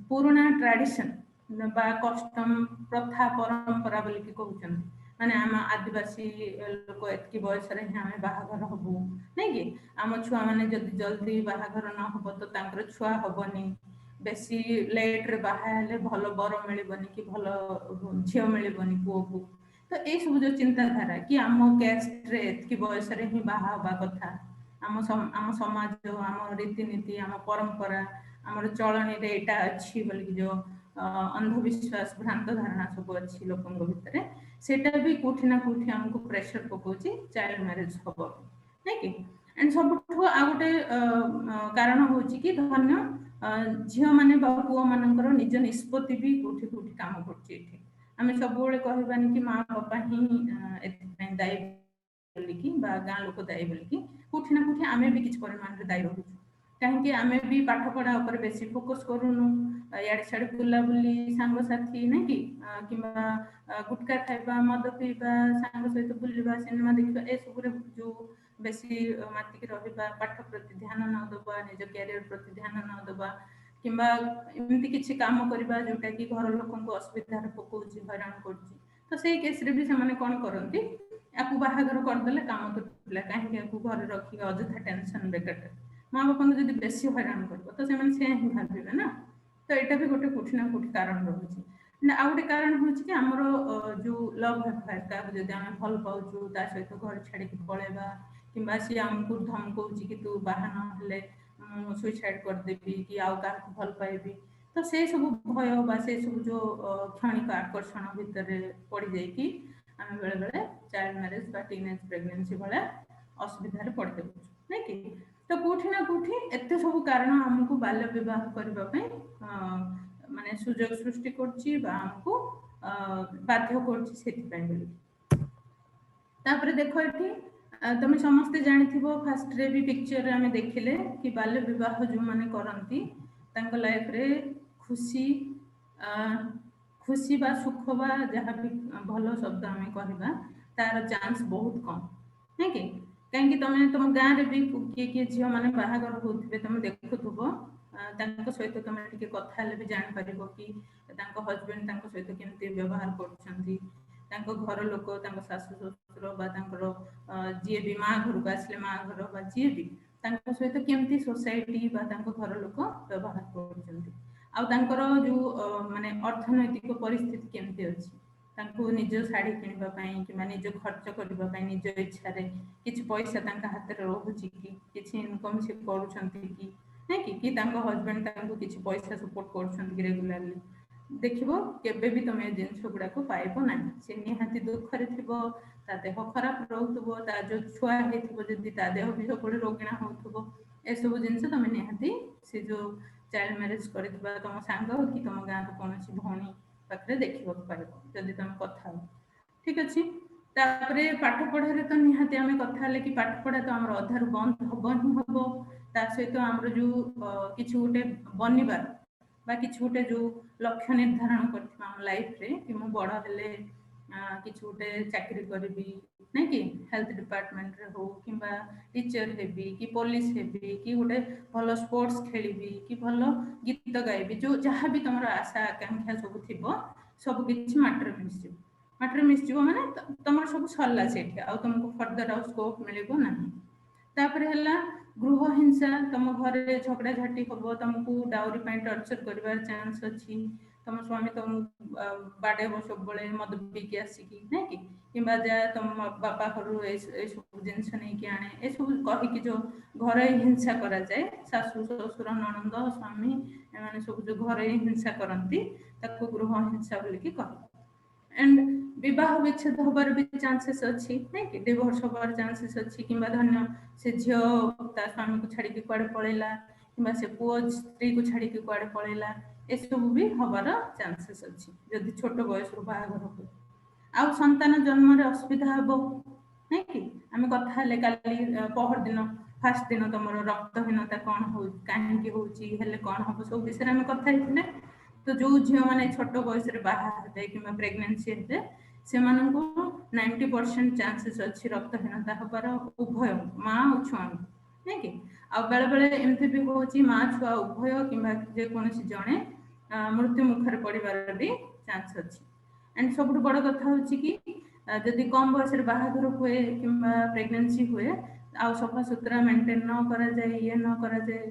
पुराना ट्रेडिशन बा कस्टम प्रथा परंपरा बोली की कहउछन माने हम आदिवासी लोक एतकी बयस रे हमें बाहागर हबो नै कि हम छुआ माने जल्दी जल्दी बाहागर न हबो तो तांकर छुआ हबनी बेसी लेट रे बाहा हेले भलो बर मिलबनी कि भलो झियो मिलबनी पुओ को तो ए सब जो चिंताधारा कि हम कैस्ट रे एतकी बयस रे ही बाहा हबा कथा हम समाज हम रीतिनीति हम परंपरा हमर चलनी रे एटा अछि बोली जो अंधविश्वास भ्रांत धारणा सब अछि लोकन भितरे सेटा भी कोठी ना कोठी हमको प्रेशर पकोची चाइल्ड मैरिज हबो नै कि एंड सबठो आ गोटे कारण होची कि धन्य झियो माने बापुओ मानकर निज निष्पत्ति भी कोठी कोठी काम करची एठी आमे सब बेले कहबानी कि मां बापा ही एथि दायी बोली कि बा गां लोक दायी बोली कि कोठी ना कोठी आमे भी किछ परिमाण रे दायी रहू काहे कि आमे भी पाठ पढ़ा ऊपर बेसी फोकस करूनु याड छाड बुला बुली सांग साथी नै कि किबा गुटका खाइबा मद पीबा सांग सहित बुलिबा सिनेमा देखिबा ए सब रे जो बेसी मातिक रहिबा पाठ प्रति ध्यान न दबा निज कैरियर प्रति ध्यान न दबा किबा एमति किछि काम करबा जोटा कि घर लोकन को असुविधा रे पकोछि हैरान करछि तो सेही केस रे भी से माने कोन करंती आपु बाहागर कर देले काम करला काहे कि आपु घर रखि अजथा टेंशन बेकर माँ बापा को जदि बेसी हैरान करबो तो से माने से ही भाबिबे ना तो एटा भी गोटे कोठी ना कोठी कारण रहउछि ना आ गोटे कारण होछि कि हमरो जो लव अफेयर का जदि हम भल पाउछु ता सहित घर छाडी के पळेबा किबा सी हमकु धमकउछि कि तू बाहा न हले सुसाइड कर देबी कि आउ का भल पाइबी तो से सब भय बा से सब जो क्षणिक आकर्षण भितर पड़ी जाई कि हम बेले बेले चाइल्ड मैरिज बा टीनेज प्रेगनेंसी वाला असुविधा रे पड़ देबो नै कि तो कोठी ना कोठी एते सब कारण हमकु बाल्य विवाह करबा पे माने सुजोग सृष्टि करछि बा हमकु बाध्य करछि सेति पे बोली तापर देखो एठी तमे समस्त जानिथिबो फास्ट रे भी पिक्चर रे हमें देखिले कि बाल्य विवाह जो माने करंती तांक लाइफ रे खुशी खुशी बा सुख बा जहाँ भी भलो शब्द हमें कहबा तार चांस बहुत कम है कि कहीं कि तमे तुम गां रे भी किए झियो माने बाहागर होथिबे तमे देखुथुबो तांको सहित तमे टिके कथा ले भी जान परिबो कि तांको हस्बैंड तांको सहित केमते व्यवहार करछंती तांको घर लोक तांको सासु ससुर बा तांको जे भी मां घर को आसले मां घर बा जे भी तांको सहित केमती सोसाइटी बा तांको घर लोक व्यवहार करूछंती आ तांकर जो माने अर्थनैतिक परिस्थिति केमती अछि तांको निज साड़ी किनिबा पई कि माने निज खर्च करबा पई निज इच्छा रे किछ पैसा तांका हाथ रे रहउछि कि किछ इनकम से करूछंती कि नै कि तांको हस्बैंड तांको किछ पैसा सपोर्ट करूछंती कि रेगुलरली देखिबो केबे भी तमे जिंस गुडा को पाइबो ना से निहाती दुख रे थिबो ता देह खराब रहउतबो ता जो छुआ हेथिबो जदी ता देह भी सब रोगिणा होउतबो ए सब जिंस तमे निहाती से जो चाइल्ड मैरिज करथिबा तम सांग कि तम गां तो कोनोसी भौणी पाखरे देखिबो पाइबो जदी तम कथा हो ठीक अछि तापरे पाठ पढ़ा रे तो निहाती आमे कथा हले कि पाठ पढ़ा तो हमर अधार बंद हबो ही हबो ता सहित हमर जो किछु गुटे बनिबा बा किछु गुटे जो लक्ष्य निर्धारण करथिबा हम लाइफ रे कि मु बड़ हेले किछु गुटे चाकरी करबी नै कि हेल्थ डिपार्टमेंट रे हो किबा टीचर हेबी कि पुलिस हेबी कि गुटे भलो स्पोर्ट्स खेलिबी कि भलो गीत गाइबी जो जहां भी तमरो आशा आकांक्षा सब थिबो सब किछि माटर मिसजिवो माने तमर सब सरला सेठी आ तुमको फर्दर आउ स्कोप मिलिबो नाही तापर हला गृह हिंसा तम घरे झगड़ा झाटी हबो तुमको डाउरी पई टॉर्चर करबार चांस अछि तम स्वामी तुम बाडे बो सब बळे मद पीके आसी कि नै कि किबा जा तुम बापा घरु ए सब जिंस नै कि आने ए सब कहि कि जो घरे हिंसा करा जाय सासु ससुर ननंद स्वामी एमाने सब जो घरे हिंसा करंती ताको गृह हिंसा बोली कि कह एंड विवाह विच्छेद होबार भी चांसेस अछि नै कि डिवोर्स होबार चांसेस अछि किबा धन्य से झियो ता स्वामी को छाडी के कुआडे पळेला किबा से पुओ स्त्री को छाडी के कुआडे पळेला ए सब भी होबार चांसेस अछि जदि छोट बयस रो बाहागर हो आ संतान जन्म रे असुविधा हबो नै कि आमे कथा हले काली पहर दिन फास्ट दिन तमरो रक्तहीनता कोन हो काहे कि होची हेले कोन हबो सब विषय आमे कथा हितले तो जो झियो माने छोट बयस रे बाहा हेबे किबा प्रेगनेंसी हेबे से माननको 90% चांसेस अछि रक्तहीनता हबार उभय मां और छुआ नै कि आ बेले बेले एमति भी होची मां छुआ उभय किबा जे कोनसी जणे मृत्यु मुखर पड़िबार भी चांस अछि एंड सब बड़ कथा होची कि जदि कम बयस रे बाहागर हुए किबा प्रेगनेंसी हुए आ सफा सुतरा मेंटेन न करा जाय ये न करा जाय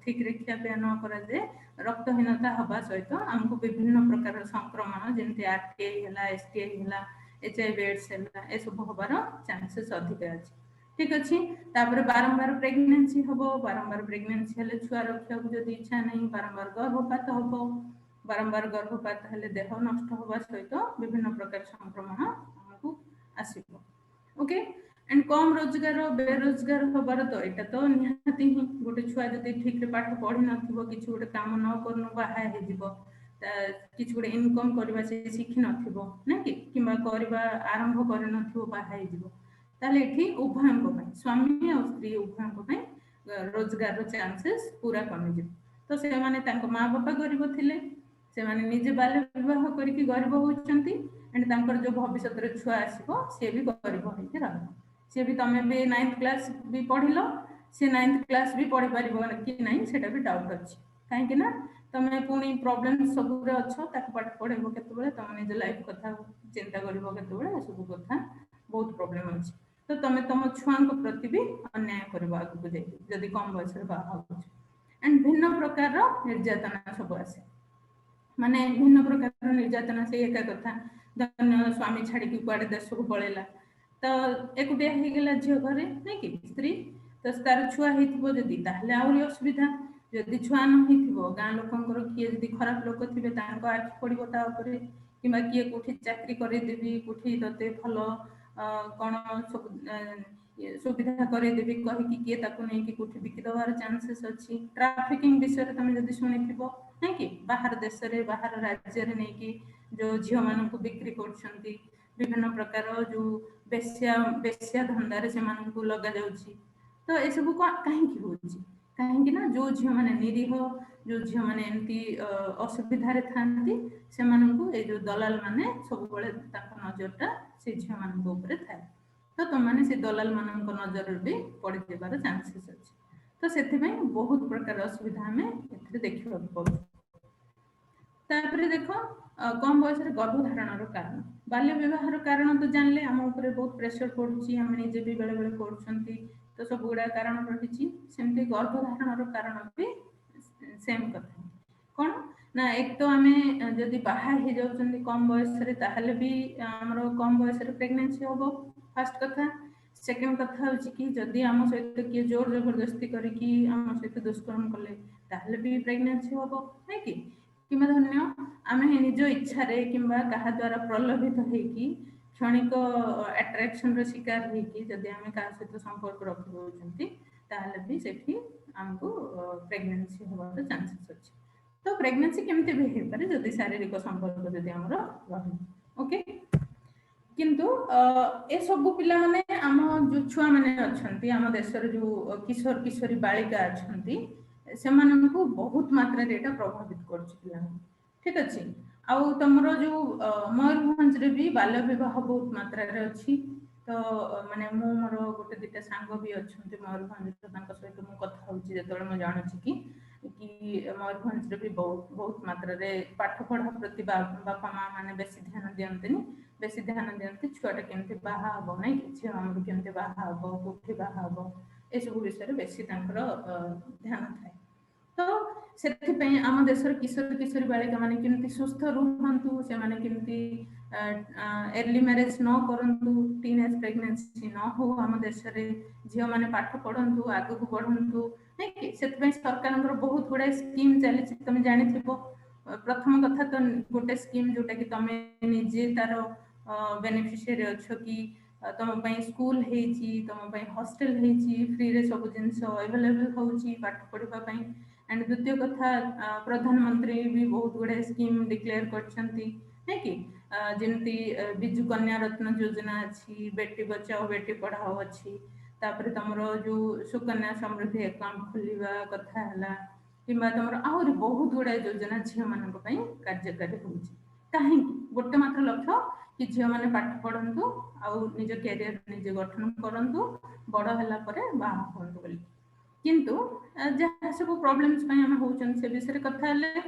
ठीक रखिया पे न करा जाय रक्तहीनता हबा सहित हमको विभिन्न प्रकार संक्रमण जेंति आरटीआई हला एसटीआई हला एचआईवी एड्स हला ए सब होबार चांसेस अधिक अछि ठीक अछि तापर बारंबार प्रेगनेंसी हबो बारंबार प्रेगनेंसी हले छुआ रखिया को जदि इच्छा नहीं बारंबार गर्भपात हबो बारंबार गर्भपात हले देह नष्ट होबा सहित विभिन्न प्रकार संक्रमण हमको आसीबो ओके एंड कम रोजगार बेरोजगार होबार तो एटा तो निहाती ही गोटे छुआ जदि ठीक रे पाठ पढ़ी नथिबो किछु गोटे काम न करनु बाहा हे जिवो किछु गोटे इनकम करबा से सिखि नथिबो ना कि किबा करबा आरंभ कर नथिबो बाहा हे जिवो ताले एठी उभयंको पई स्वामी और स्त्री उभयंको पई रोजगार रो चांसेस पूरा कमी जिवो तो से माने तांको मां बापा गरीब थिले से माने निजे बाल्य विवाह करिकि गरीब होचंती एंड तांकर जो भविष्य रे छुआ आसीबो से भी गरीब होइके रहबो से भी तमे भी 9th क्लास भी पढ़िलो से 9th क्लास भी पढ़ी परिबो कि नहीं सेटा भी डाउट अछि काहे कि ना तमे पुनी प्रॉब्लम सब रे अछो ताक पाठ पढेबो केतबेले तमे निज लाइफ कथा चिंता करिबो केतबेले सब कथा बहुत प्रॉब्लम अछि तो तमे तम छुआंक प्रति भी अन्याय करबो आगु को जाई जदि कम बयस रे बाहा हो एंड भिन्न प्रकार रो निर्यातना सब आसे माने भिन्न प्रकार रो निर्यातना से एका कथा धन्य स्वामी छाडी कि कुआडे देश को पळेला तो एकुटिया हे गेला झियो घरे नै कि स्त्री तो तार छुआ हेतिबो जदि ताहले आउरी असुविधा जदि छुआ न हेतिबो गां लोकंकर किए जदि खराब लोक थिबे तांको आखि पडिबो ता ऊपर किबा किए कोठी चाकरी करे देबी कोठी तते भलो कोन सब सुविधा करे देबी कहि कि किए ताको नै कि कोठी बिकि दवार चांसेस अछि ट्रैफिकिंग विषय तमे जदि सुनिथिबो नै कि बाहर देश रे बाहर राज्य रे नै कि जो झियो मानन को बिक्री करछंती विभिन्न प्रकार जो बेस्या धंदा रे से मानन को लगा जाउची तो ए सब को काहे कि होची काहे कि ना जो झियो माने निरीह जो झियो माने एंती असुविधा रे थांती से मानन को ए जो दलाल माने सब बळे ताक नजरटा से झियो मानन को ऊपर थाए तो तुम माने से दलाल मानन को नजर रे भी पड़ी देबार चांसेस अछि तो सेति में बहुत प्रकार असुविधा हमें एथरे देखिबा पड़ो तापरे देखो कम बयस रे गर्भधारण रो कारण बाल्य विवाह रो कारण तो जानले हम ऊपर बहुत प्रेशर पडुची हम निजे भी बेले बेले करछंती तो सब गुड़ा कारण रही सेमती गर्भधारण कारण भी सेम कथा कौन ना एक तो आम जदि बाहर हो जाऊँ कम बयस ताहले भी आमर कम बयस प्रेगनेंसी हम फास्ट कथा सेकेंड कथा हूँ कि जदि आम सहित किए जोर जबरदस्ती करके आम सहित दुष्कर्म कले ताहले भी प्रेगनेंसी हम नहीं कि किंबा धन्य आम निज इच्छा किंबा क्या द्वारा प्रलोभित होगी क्षणिक अट्राक्शन शिकार होगी जदि आम क्या सहित संपर्क रखी दौरान ताहले भी सेठी आमको प्रेगनेंसी होवार चांसेस अच्छे तो प्रेगनेंसी केमती भी हो पारे जदि शारीरिक संपर्क जदि आमर रही ओके किंतु ए सब पिला माने आम जो छुआ माने अच्छंती आम देशर जो किशोर किशोरी बालिका अच्छंती से माननको बहुत मात्रा रे एटा प्रभावित करछि पिला ठीक अछि आउ तमरो जो मयूरभंज रे भी बाल्य विवाह बहुत मात्रा रे अछि तो माने मो मोर गोटे दिटा सांग भी अच्छंती मयूरभंज तांका सहित मो कथा होछि जेतोळे म जानुछि कि मयूरभंज रे भी बहुत मात्रा रे पाठ पढ़ा प्रति बापा माँ माने बेसी ध्यान दियंतनी बेसी ध्यान दियंती छुआटा केमती बाहा हबो नै झियो हमर केमती बाहा हबो कोठी बाहा हबो ए सब विषय बेसी तांकर ध्यान थाए तो सेथिपई आम देशर किशोर किशोरी बालिका माने केमती सुस्थ रुहंतु से माने केमती अर्ली मैरिज न करंतु टीनेज प्रेगनेंसी न हो आम देश रे झियो माने पाठ पढ़ंतु आगु को बढ़ंतु नै कि सेथिपई सरकारंकर बहुत गुडा स्कीम चली तमे जानि थिबो प्रथम कथा तो गोटे स्कीम जोटा कि तमे निजे तारो बेनिफिशियरी अच्छो कि तुम स्कूल तुम हॉस्टल फ्री रे सब जिनस अवेलेबल होची पाठ पढ़ा एंड द्वितीय कथा प्रधानमंत्री भी बहुत गुड़े स्कीम डिक्लेयर करछंती है कि जेमती बिजु कन्या रत्न योजना अच्छी बेटी बचाओ बेटी पढ़ाओ अच्छी तापर तुमरो जो सुकन्या समृद्धि अकाउंट खोलिबा कथा हला किंबा तुमरो आहुरी बहुत गुड़ा योजना झियो मानक पई कार्यकारी होची काहे गोटे मात्र लक्ष्य कि झियो माने पाठ पढ़ंतु आउ निज कैरियर निजे गठन करंतु बड़ हला परे बाहा होंतु बोली किंतु जहाँ सब प्रॉब्लम्स पई हम होचन से विषय कथा हले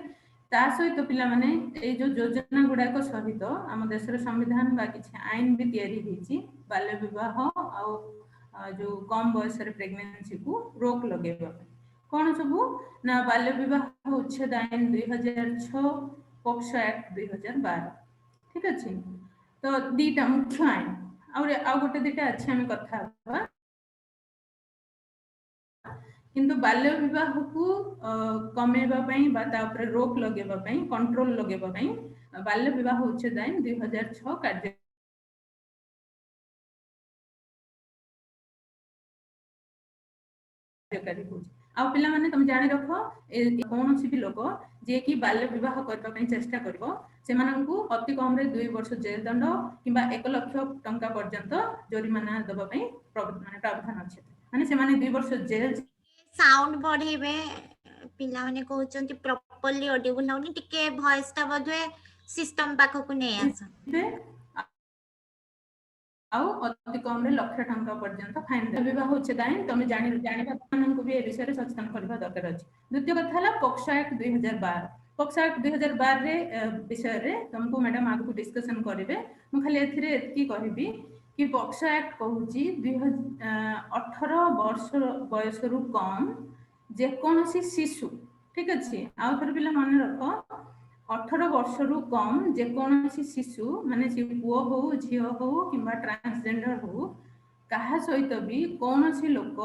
ता सहित पिला माने ए जो योजना गुडाक सहित आम देशर संविधान बा किछि आईन भी तयारी हेची बाल्य विवाह आउ जो कम बयस रे प्रेगनेंसी को रोक लगेबा कौन सब ना बाल्य विवाह उच्छेद आईन 2006 पॉक्सो एक्ट 2012 ठीक अछि तो दीटा मुख्य आईन आ गोटे दीटा अच्छे आम कथा हवा किंतु बाल्य विवाह को कमेबा पई बा ता ऊपर रोक लगेबा पई कंट्रोल लगेबा पई बाल्य विवाह उच्छेद आईन 2006 कार्य कार्यकारी होची आ पिला माने तुम जानि रखो कौन भी लोक जे कि बाल्य विवाह करबा पई चेष्टा करबो से माननकु अति कम रे 2 वर्ष जेल दंड किंबा 1 लाख टंका पर्यंत जरिमाना दबा पई माने प्रावधान अछि माने से माने 2 वर्ष जेल साउंड बढ़ेबे पिला माने कहउचंती प्रॉपर्ली ऑडिबल नउनी टिके वॉइस ता बधवे सिस्टम पाखो को नै आसन आउ अति कम रे लाख टंका पर्यंत फाइन विवाह उच्छेद आईन तुम जानिबा माननकु भी ए विषय सचेतन करबा दरकार अछि द्वितीय कथा हला पॉक्सो एक्ट 2012 पॉक्सो एक्ट 2012 रे विषय रे तुमको मैडम आगु डिस्कशन करिवे मु खाली एथिरे एतकी कहबी कि पॉक्सो एक्ट कहूची 2018 वर्ष बयस रु कम जे कोनोसी शिशु ठीक अछि आ फिर पिला मन रखो 18 वर्ष रु कम जे कोनोसी शिशु माने से पुओ हो झियो हो किंबा ट्रांसजेंडर हो कहा सहित भी कोनोसी लोक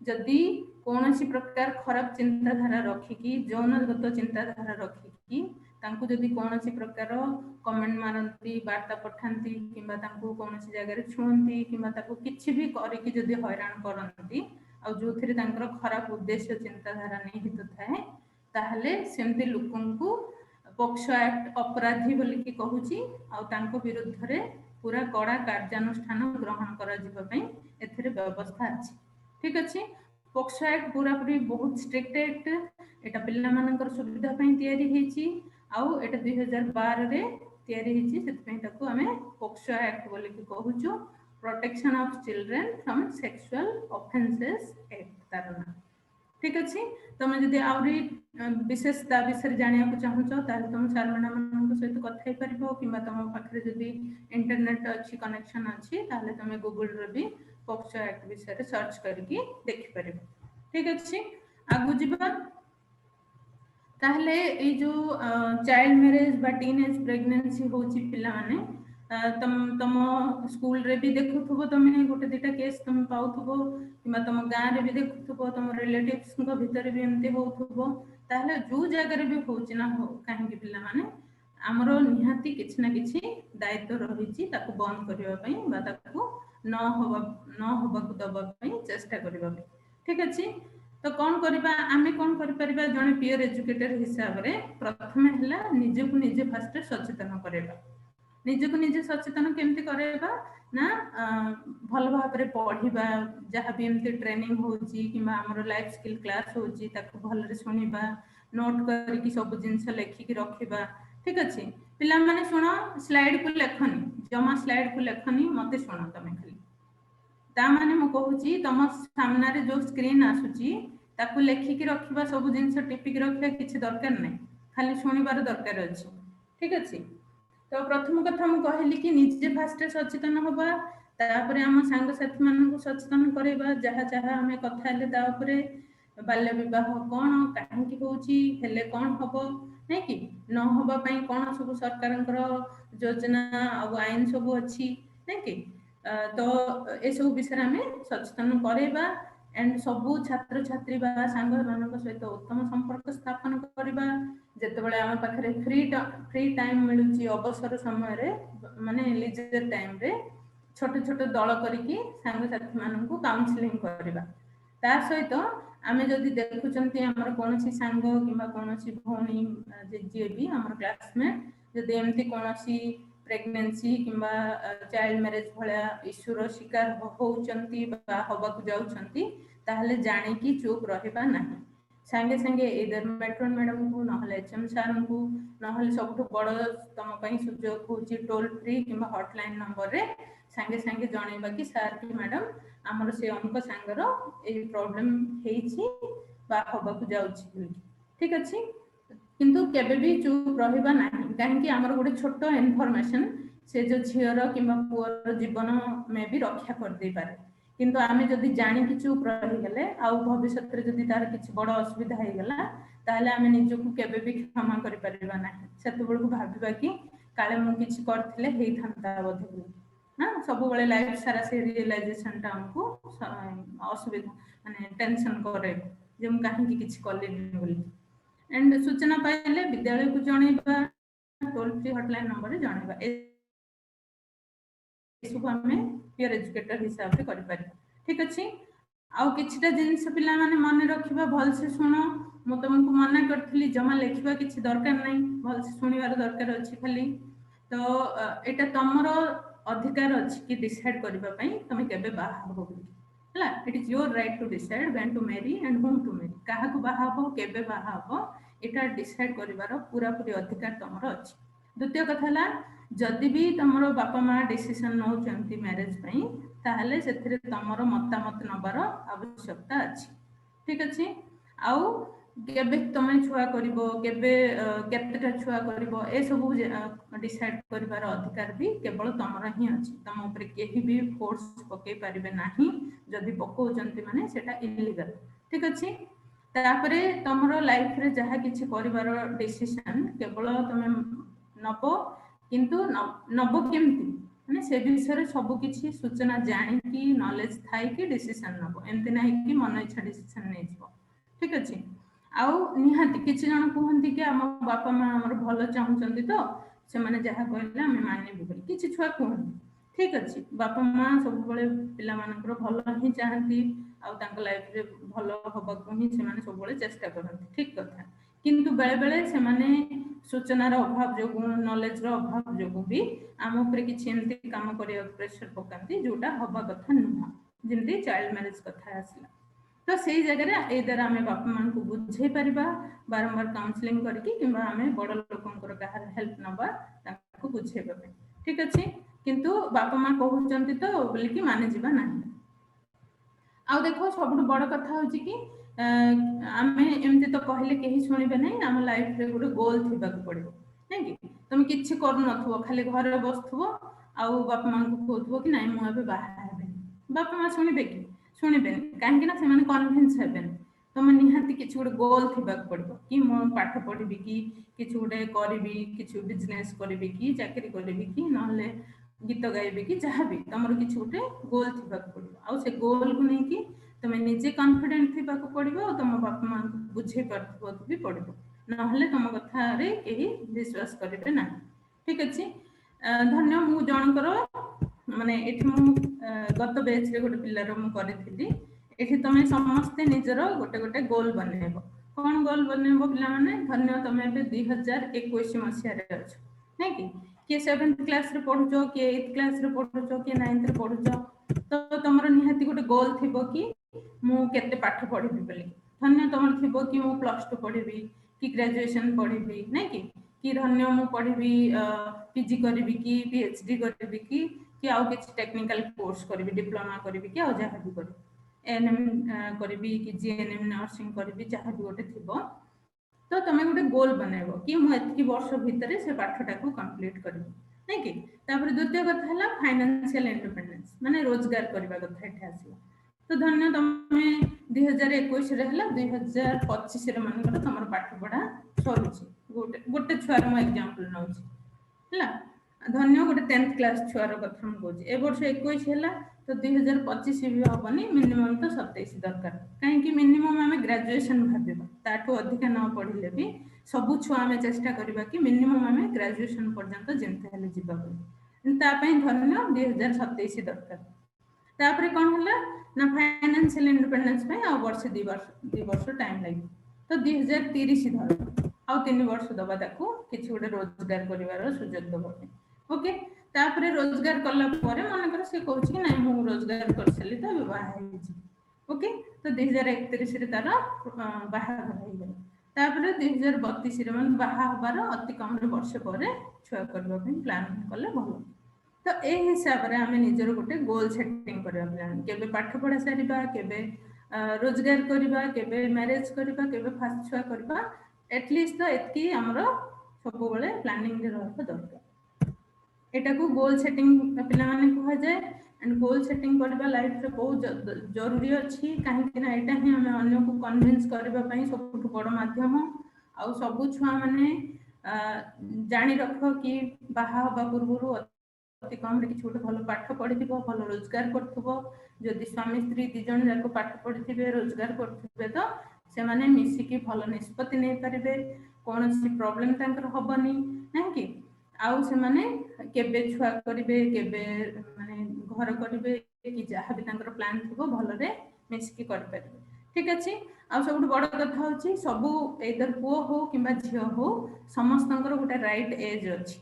जदि कोनोसी प्रकार खराब चिंताधारा रखिकी यौनगत चिंताधारा रखिकी तांकु जदि कोनोसी प्रकार कमेंट मारंती वार्ता पठांती किंबा तांकु कोनोसी जगह रे छुंती किंबा ताकु किछि भी करिकी जदि हैरान करंती आ जोथिरे तांकर खराब उद्देश्य चिंताधारा निहित थाए ताहले सेमती लोकंकु पॉक्सो एक्ट अपराधी बोली कि कहूची आ तांको विरुद्ध रे पूरा कड़ा कार्यानुष्ठान ग्रहण करा जिबा पई एथिरे व्यवस्था अछि ठीक अछि पॉक्सो एक्ट पूरा पूरी बहुत स्ट्रिक्ट एक्ट एटा पिल्ला मानकर सुविधा पई तयारी हेची आउ एटा 2012 रे तयारी हेची सेत पई ताको हमें पॉक्सो एक्ट बोली कि कहूचो protection of children from sexual offences act तारना ठीक अछि तुम जदि आउरी विशेषता विषय जानिया को चाहूचो ताले तुम सर मैडम सहित कथै परिबो किंबा तुम पाखरे जदि इंटरनेट अच्छी कनेक्शन अच्छी ताले तुम गूगल रे भी पोक्सो एक्ट विषय सर्च करके देखि परिबे। ठीक अछि, आगु जिबा। ताहले ए जो चाइल्ड मैरिज बा टीनेज प्रेगनेंसी होची पिला माने तम स्कूल रे भी देखुथबो, तमे गोटे दिटा केस तुम पाउथबो, किमा तम गाँ रे भी देखुथबो, तम रिलेटिव्स को भीतर भी एमते होथबो। ताहले जो जगह रे भी होची ना हो काहे कि पिला माने हमरो निहाती किछ ना किछ दायित्व रहिची ताकू बंद करिवा पई बा ताकू न होबा को दबा पई चेष्टा करिवा। ठीक अछि, तो कौन करिबा आमे कौन करि परिबा जने पियर एजुकेटर हिसाब रे प्रथमे हला निजे को निजे फास्ट सचेतन करेबा। निजे को निजे सचेतन केमति करेबा ना भल भाबरे पढिबा, जहा भी एमति ट्रेनिंग होची किमा हमरो लाइफ स्किल क्लास होची ताकू भल रे सुनिबा, नोट करके सब जिंस लेखि के रखिबा। ठीक अछि, पिला माने सुनो स्लाइड को लेखनी, जमा स्लाइड को लेखनी, मते सुनो तमे खाली ता माने मो कहूची तम सामना रे जो स्क्रीन आसुची ताकू लेखि के रखिबा, सब जिंस टिपि के रखिबा किछि दरकार नै, खाली सुनिबार दरकार अछि। ठीक अछि, तो प्रथम कथा मु कहली कि निजे फास्ट सचेतन होबा, तापरे हम संग साथी मानन को सचेतन करेबा, जहा जहा हमें कथा ले तापरे बाल्य विवाह कोन काहे कि होची हेले कोन हबो नै कि न होबा पई कोन सब सरकारंकर योजना आ आईन सब अछि नै कि तो ए सब विषय हमें सचेतन करेबा। एंड सबु छात्र छात्री बा संग मानक सहित उत्तम संपर्क स्थापन करिबा। जेतेबेले हम पाखरे फ्री टाइम मिलुची अवसर समय रे माने लीजर टाइम रे छोट छोट दल करिकी संग साथी मानन को काउंसलिंग करिबा। ता सहित आमे जदि देखुचंती हमर कोनोसी सांग किबा कोनोसी भौणी जे भी हमर क्लासमेट जदि एमती कोनोसी प्रेगनेंसी किबा चाइल्ड मैरिज भलिया इश्यूर शिकार होउचंती बा होबाकू जाउचंती, ताहले जानि कि चुप रहिबा नाही। संगे संगे इधर मेट्रोन मैडम को नहले एचएम सर को नहले सबठु बड़ तम पई सुजोग होची टोल फ्री किबा हॉटलाइन नंबर रे संगे संगे जणैबा कि सर कि मैडम हमर से अमुक सांगर ए प्रॉब्लम हेछि बा होबाकू जाउछि। ठीक अछि, किंतु केबे भी चुप रहिबा नाही, काहे कि हमर गोटे छोट इन्फॉर्मेशन से जो झियर किबा पुअर जीवन में भी रक्षा कर दे पारे। किंतु आमे जदि जानि कि चुप रहि गेले आ भविष्यत रे जदि तार किछि बड़ असुविधा हे गेला, ताहले आमे निजको केबे भी क्षमा करि परिबा नाही। सेतबेल को भाबिबा कि काले मु किछि करथिले हेइ थांता बोधे ना, सब बेले लाइफ सारा से रियलाइजेशन टा हमको असुविधा माने टेंशन करे जे मु काहे कि किछि करले बोली। एंड सूचना पाइले विद्यालय को जणैबा, टोल फ्री हॉटलाइन नंबर रे जणैबा, सब हमें पियर एजुकेटर हिसाब से करि पारि। ठीक अछि, आउ किछिटा जिनिस पिला माने मन रखिबा, भल से सुनो। मु तुमको मना करथिली जमा लेखिबा किछि दरकार नै, भल से सुनिबार दरकार अछि खाली। तो एटा तमरो अधिकार अछि कि डिसाइड करिबा पई तमे केबे बाहा हबो बोली हला। It is your right to decide when to marry and whom to marry, काहा को बाहा हबो केबे बाहा हबो एटा डिसाइड करिवार पूरा पूरी अधिकार तमरो अछि। द्वितीय कथा हला, जदि भी तमरो बापा माँ डिसीजन नौचंती मैरिज पई, ताहले सेथिरे तमरो मतामत नबार आवश्यकता अछि। ठीक अछि, आउ केबे तमे छुआ करिवो, केबे केतेटा छुआ करिवो, ए सब डिसाइड करिवार अधिकार भी केवल तमरो ही अछि। तम ऊपर केही भी फोर्स पके परिबे नाही, जदि पकोचंती माने सेटा इलीगल। ठीक अछि, तापरे तमरो लाइफ रे जहा किछि करिवार डिसीजन केवल तमे नबो, किंतु नबो केमती माने से विषय सब किछि सूचना जानि कि नॉलेज थाई कि डिसीजन नबो, एमति नाही कि मन इच्छा डिसीजन नै जबो। ठीक अछि, आउ निहाती किछि जण कहंती कि हम बापा माँ हमर भलो चाहुचंती तो से माने जहा कहले हम मानिबु बोली किछि छुआ कहंती। ठीक अछि, बापा माँ सब बळे पिला मानकर भलो ही चाहंती, आउ तांक लाइफ रे भलो होबाकू ही से माने सब बळे चेष्टा करंती। ठीक कथा, किंतु बेले बेले से माने सूचनार अभाव जो नॉलेज रो अभाव जो भी आम ऊपर किछि एमती काम करिया प्रेशर पकांती जोटा हबा कथा नुह, जेमती चाइल्ड मैरिज कथा आसला। तो सेही जगह रे एदर आमे बापा मान को बुझे परिबा, बारंबार काउंसलिंग करके किबा आमे बड़ लोकंकर कहार हेल्प नबा ताको बुझेबा पे। ठीक अछि, किंतु बापा माँ कहउचंती तो बोली कि माने जिबा नाही। आउ देखो सबुठ बड़ कथा होची कि आमे एमती तो कहले केही सुनिबे नै, हम लाइफ रे गोटे गोल थिबा को पड़िबो नै कि तुम किछि कर नथबो, खाली घर रे बसथबो आउ बापा मां को कहथबो कि नै मु अबे बाहा हेबे बापा माँ शुणिबे कि शुणिबेनि कहीं से कन्भिन्स हेबेनि तुम निहाती किसी गोटे गोल थी पड़ो कि मु पाठ पढ़ी कि किसी गोटे करी कि बिजनेस करी कि चाकरी करी कि ना गीत गाइबी कि जहाँ भी तुम किसी गोटे गोल थी पड़ो आउ से गोल को लेकिन तुम निजे कॉन्फिडेंट थी पड़ो और तुम बापा माँ को बुझे पार्थ भी पड़ो ना तुम कथार कहीं विश्वास करेंगे ना ठीक अच्छे धन्य मु जनकर माने एठी मु गत बैच रे गोटे पिल्लार मु करिथिली एठी तमे समस्ते निजर गोटे गोटे गोल बनेबो कोन गोल बनेबो पिला माने धन्य तमे बे 2021 मसिया रे अछ नै कि 7th क्लास रे पढुचो कि 8th क्लास रे पढुचो कि 9th रे पढुचो तो तमरो निहाती गोटे गोल थिबो कि मु केते पाठ पढिबी बोली धन्य तमर थिबो कि मु +2 पढिबी कि ग्रेजुएशन पढिबी नै कि धन्य मु पढिबी पीजी करबी कि पीएचडी करबी कि आउ किछि टेक्निकल कोर्स करबी डिप्लोमा करबी कि आउ जहाँ भी करबी एएनएम करबी कि जीएनएम नर्सिंग करबी जहाँ भी गोटे थिबो तो तमे गोटे गोल बनाइबो कि मु एतकी वर्ष भीतर से पाठटा को कंप्लीट करबी नै कि तापर द्वितीय कथा हला फाइनेंशियल इंडिपेंडेंस माने रोजगार करबा कथा एठा आसीला तो धन्य तमे 2021 रे हला 2025 रे मानकर तमर पाठ पढ़ा सरुची गोटे गोटे छुआर मु एग्जांपल नउची हला धन्य गोटे 10th क्लास छुआर कथा मु कहूची ए वर्ष 21 हला तो 2025 भी हबनी मिनिमम तो 27 दरकार काहे कि मिनिमम हमें ग्रेजुएशन भाबबा ताठो अधिक न पढिले भी सब छुआ हमें चेष्टा करबा कि मिनिमम हमें ग्रेजुएशन पर्यंत जेंते हले जिबा ता पई धन्य 2027 दरकार तापरे कोन हला ना फाइनेंशियल इंडिपेंडेंस पे आ वर्ष 2 वर्ष टाइम लागी तो 2030 धर आ 3 वर्ष दबा ताको किछि गोटे रोजगार करिवार सुযোগ दबा ओके तापरे रोजगार करला परे मन कर से कहूछ कि नहीं मु रोजगार कर सली तो विवाह हे जी ओके तो 2031 रे तार बाहा हो गेल तापरे 2032 रे मन बाहा हबार अति कम रे वर्ष परे छुआ करबा पे प्लान करले भलो तो ए हिसाब रे हमें निजर गोटे गोल सेटिंग करबा प्लान केबे पाठ पढ़ा सारिबा केबे रोजगार करबा केबे मैरिज करबा केबे फास्ट छुआ करबा एटलीस्ट तो एतकी हमरो सब बेले प्लानिंग रे रहबा दरकार एटा को गोल सेटिंग पिला माने कहा जाए एंड गोल सेटिंग करबा लाइफ रे बहुत जरूरी अछि काहे कि ना एटा ही हमें अन्य को कन्विंस करबा पई सबटु बड़ माध्यम आ सब छुआ माने जानि रखो कि बाहा हबा पूर्वरु अति कम रे किछ गोटे भलो पाठ पढ़िथिबो भलो रोजगार करथिबो जदि स्वामी स्त्री दि जण जाको पाठ पढ़िथिबे रोजगार करथिबे तो से माने मिसी की भलो निष्पत्ति नै परिबे कोनोसी प्रॉब्लम तांकर हबनी नै कि आउ से माने केबे छुआ करिवे केबे माने घर करिवे कि जहाँ भी तांकर प्लान थिबो भलो रे मिसी की कर परिबे ठीक अछि आ सबटु बड़ कथा होछि सबु एदर पुओ हो किबा झियो हो समस्तंकर गोटे राइट एज अछि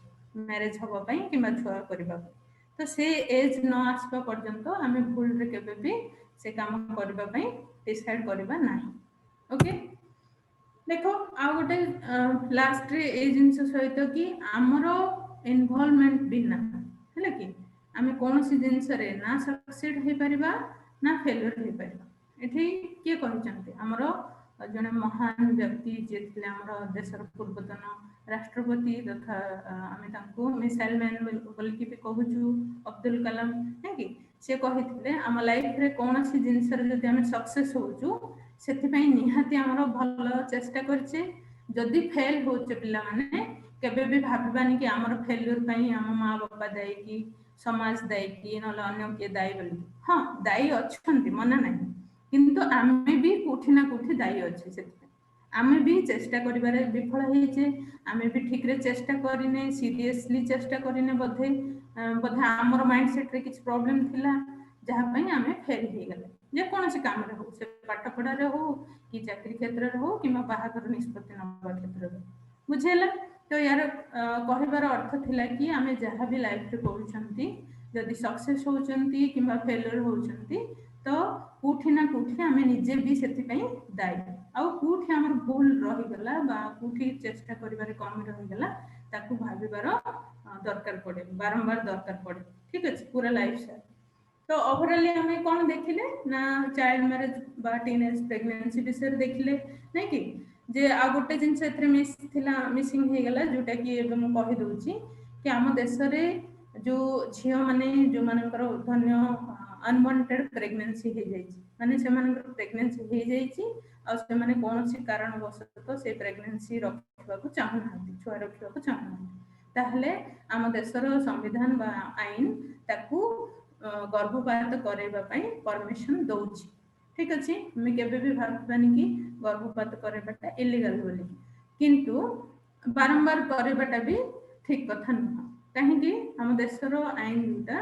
मैरिज हबा पई किबा छुआ करबा तो से एज न आसबा पर्यंत आमे भूल रे केबे भी से काम करबा पई डिसाइड करबा नाही ओके देखो आ गोटे लास्ट रे ए जिंस सहित कि हमरो इन्वॉल्वमेंट बिना हैला कि आमे कोनोसी जिंस रे ना सक्सेड हे परिबा ना फेलियर हे परिबा एठी के कहचंती हमरो जने महान व्यक्ति जे थिले हमरो देशर पूर्वतन राष्ट्रपति तथा आमे तांको मिसाइल मैन बोलकी भी कहूछु अब्दुल कलाम है कि से कहिथिले हम लाइफ रे कोनोसी जिंस रे जदि आमे सक्सेस होचु सेति पई निहाती हमरो भलो चेष्टा करछे जदि फेल होचे पिला माने केबे भी भाबबानी कि हमरो फेलियर पई हम मां बाबा दाई कि समाज दाई कि न अन्य के दाई बोली हां दाई अछंती मना नाही किंतु आमे भी कोठी ना कोठी दाई अछि सेति आमे भी चेष्टा करिबारे विफल हेचे आमे भी ठीक रे चेष्टा करिने सीरियसली चेष्टा करिने बधे हमर माइंडसेट रे किछ प्रॉब्लम थिला जहा पई आमे फेल हे गेले जे कोनोसी काम रे हो से पाठ पढ़ा रे हो कि चाकरी क्षेत्र रे हो किमा बाहागर निष्पत्ति नबा क्षेत्र रे बुझेला तो यार कहिबार अर्थ थिला कि आमे जहा भी लाइफ रे करूछंती जदि सक्सेस होउछंती किमा फेलियर होउछंती तो कोठी ना कोठी आमे निजे भी सेति पई दाई आ कोठी हमर भूल रहि गला बा कोठी चेष्टा करिबारे कम रहि गला ताकू भाबिबार दरकार पड़े बारंबार दरकार पड़े ठीक अछि पूरा लाइफ से तो ओवरऑल हमें कोन देखिले ना चाइल्ड मैरिज बा टीनेज प्रेगनेंसी विषय देखिले नै कि जे आ गोटे जिंस एथरे मिस थिला मिसिंग हे गला जोटा कि एबे म कहि दोछि कि हम देश रे जो झियो माने जो मानकर धन्य अनवांटेड प्रेगनेंसी हो जाई माने से मानकर प्रेगनेंसी हो जाई आ से माने कोनोसी कारणवशत से प्रेगनेंसी रखिबा को चाहू ना छुआ रखिबा को चाहू ना ताहले आम देशर संविधान बा आईन ताकू गर्भपात करैबा पई परमिशन दउची ठीक अछि मैं केबे भी भाबबानी कि गर्भपात करैबाटा इलीगल बोली किंतु बारंबार करैबाटा भी ठीक कथा न कहीं कि हम देशर आईन जोटा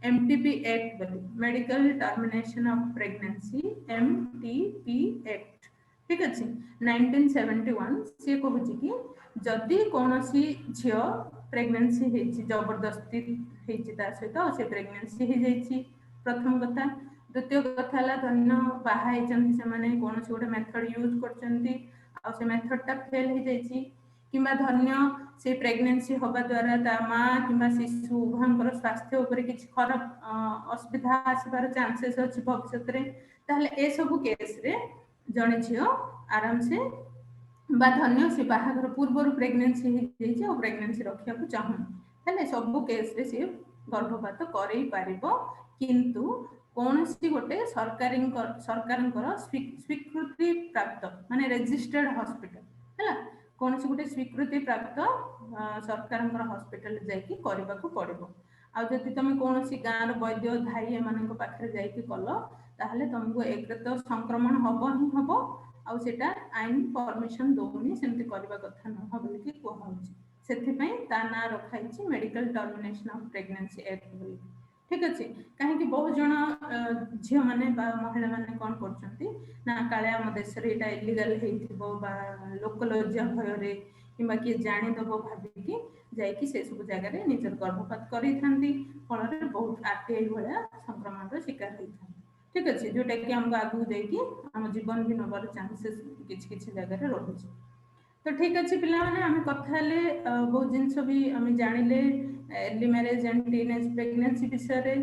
एमटीपी एक्ट बोली medical termination of pregnancy MTP act ठीक अछि 1971 से कहूची कि जदि कोनोसी झियो प्रेगनेंसी हेची जबरदस्ती हेची ता सहित से प्रेगनेंसी हे जाईची प्रथम कथा द्वितीय कथा ला धन्य बाहा हेचंती से माने कोनोसी गोटे मेथड यूज करचंती आ से मेथड टा फेल हे जाईची किंबा धन्य से प्रेगनेंसी होबा द्वारा ता मां किंबा शिशु उभयंकर स्वास्थ्य ऊपर किछि खराब असुविधा आसीबार चांसेस अछि भविष्यत रे ताहले ए सब केस रे जणे झियो आराम से बा धन्य से बाहागर पूर्व प्रेगनेंसी हे जाईची और प्रेगनेंसी रखिया को चाहू ताहले सब केस रे से गर्भपात करई पारिबो किंतु कोनसी गोटे सरकारंकर स्वीकृति प्राप्त माने रजिस्टर्ड हॉस्पिटल हैला कोनसी गोटे स्वीकृति प्राप्त सरकारंकर हॉस्पिटल जाईकी करबा को पड़िबो आ जति तमे कोनसी गांर वैद्य धाई एमानक पाखरे जाईकी कलो ताहले तुमको एक तो संक्रमण हबो ही हबो आ सेटा आईन परमिशन दोनी सेमति करबा कथा न हबो कि कोहा होची सेथि पई ता ना रखाइछि medical termination of pregnancy act बोली ठीक अछि काहे कि बहुत जण झियो माने बा महिला माने कोन करचंती ना काले हम देश रे एटा इलीगल हेथिबो बा लोकल लज्जा भय रे किबा कि जानि दबो भाबी कि जाई कि से सब जगह रे निजर गर्भपात करै थांती फल रे बहुत आरटीआई भया संक्रमण रे शिकार होई थांती ठीक अछि जोटा कि हम आगु जाई कि हम जीवन भी नबर चांसेस किछ जगह रे रहउछि तो ठीक अच्छे पिला माने आम कथा बहुत जिनस भी आम जानिले early marriage and teenage pregnancy विषय रे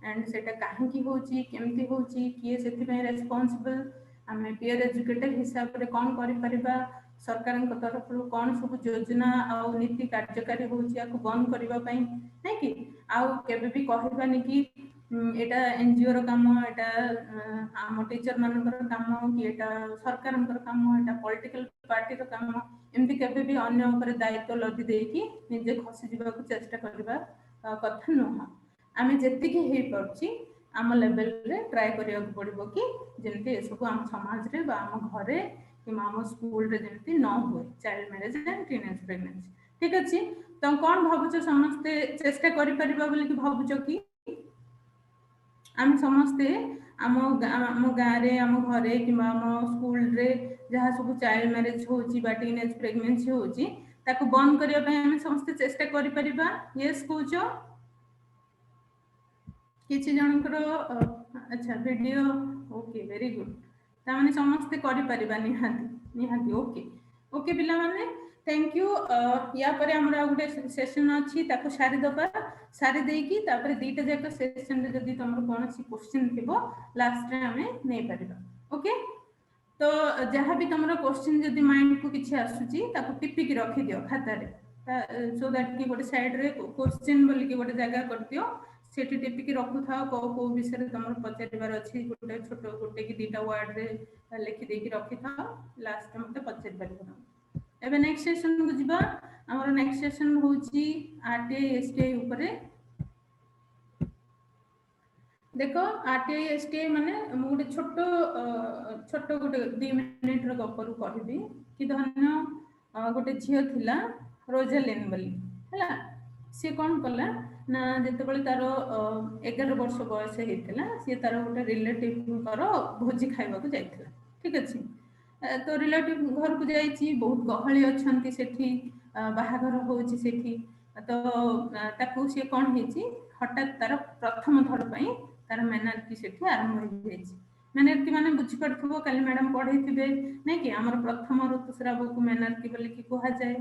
एंड सेटा काहेकि होची केमती होची किए सेति पय रेस्पोंसिबल आम पीयर एजुकेटेड हिसाब रे कोन करि परिबा सरकार तरफ कौन सब योजना आ नीति कार्यकारी होची आको बंद करबा पई नै कि आ केबे भी कहबानी कि एटा एनजीओ रो काम एटा आम टीचर मानकर काम कि एटा सरकारंकर काम एटा पॉलिटिकल पार्टी रो काम एमती केबे भी अन्य ऊपर दायित्व लदी देकी निजे खसी जीवा को चेष्टा करबा कथा न आमे जेति कि हे परची आम लेवल रे ट्राई करिया को पड़िबो कि जेमती ए सब आम समाज रे बा आम घरे कि आम स्कूल रे जेमती न होय child marriage and teenage pregnancy ठीक अछि तो कोन भाबुछ समस्त चेष्टा करि परिबा बोली कि भाबुछ कि आम समस्ते आम गाँव रे आम घरे कि आम स्कूल रे जहाँ सब चाइल्ड मैरेज होची बा टीनेज प्रेगनेंसी होची ताको बंद करिया पय आम समस्त चेष्टा करि परिबा यस कहूचो किछि जनकर अच्छा वीडियो ओके वेरी गुड ता माने समस्त करि परिबा निहाती ओके ओके पिला माने थैंक यू या परे हमरा गुटे सेशन अछि ताको सारी दबा सारी देकी तापर दीटा जाक सेशन रे जदी तमरो कोनसी क्वेश्चन थिबो लास्ट रे हमें नै परिबा ओके तो जहाँ भी तमरो क्वेश्चन जदी माइंड को किछि आसुची ताको टिपी की रखि दियो खाता रे सो दैट कि गोटे साइड रे क्वेश्चन बोली कि गोटे जगह कर दियो सेठी टिपी की रखु थाओ को विषय रे तमरो पचारिबार अछि गोटे छोटो गोटे की दीटा वर्ड रे लिखि दे की रखि थाओ लास्ट में मते पचारि परिबो एबे नेक्स्ट सेशन को जिबा हमर नेक्स्ट सेशन होची आरटीआई एसटीआई ऊपरे देखो आरटीआई एसटीआई माने मु गोटे छोटो गोटे 2 मिनिट रो गपरु कहबी कि धन्य गोटे झियो थिला रोजालिन बोली हला से कोन कला ना जते बळे तारो 11 वर्ष बयस हेतिला से तारो गोटे रिलेटिव करो भोजी खाइबा को जाइथिला ठीक अछि तो रिलेटिव घर को जाइछि बहुत गहळी अछंती सेठी बाहाघर होछि सेठी तो ताकू से कोन हेछि हठात तार प्रथम थर पई तार मेनार्की सेठी आरंभ हो जाइछि मेनार्की माने बुझि पड़थबो काली मैडम पढैथिबे नै कि हमर प्रथम ऋतुस्राव को मेनार्की बोली कि कोहा जाय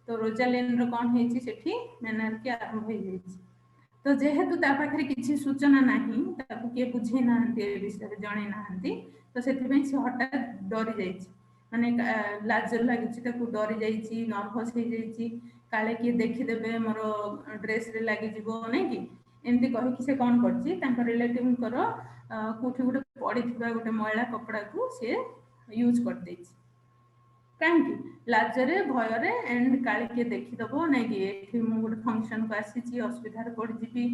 तो रोजालिन रो कोन हेछि सेठी मेनार्की आरंभ हो जाइछि तो जेहेतु ता पाखरे किछि सूचना नाही ताकू के बुझे ना दे विषय जणे नाहंती तो सेति पई से हठात डरी जाइछि माने लाज लागिछि ताकू डरी जाइछि नर्वस हे जाइछि काले के देखि देबे मोर ड्रेस रे लागि जिवो नै कि एमती कहिकी से कौन करछि तांकर रिलेटिव कर कोठी गुटे पड़ीथिबा गुटे मैला कपड़ा को से यूज कर देछि कहीं लाजरे भयरे एंड काली के देखीदब ना कि ये गोटे फंक्शन को आसी असुविधा पड़ जी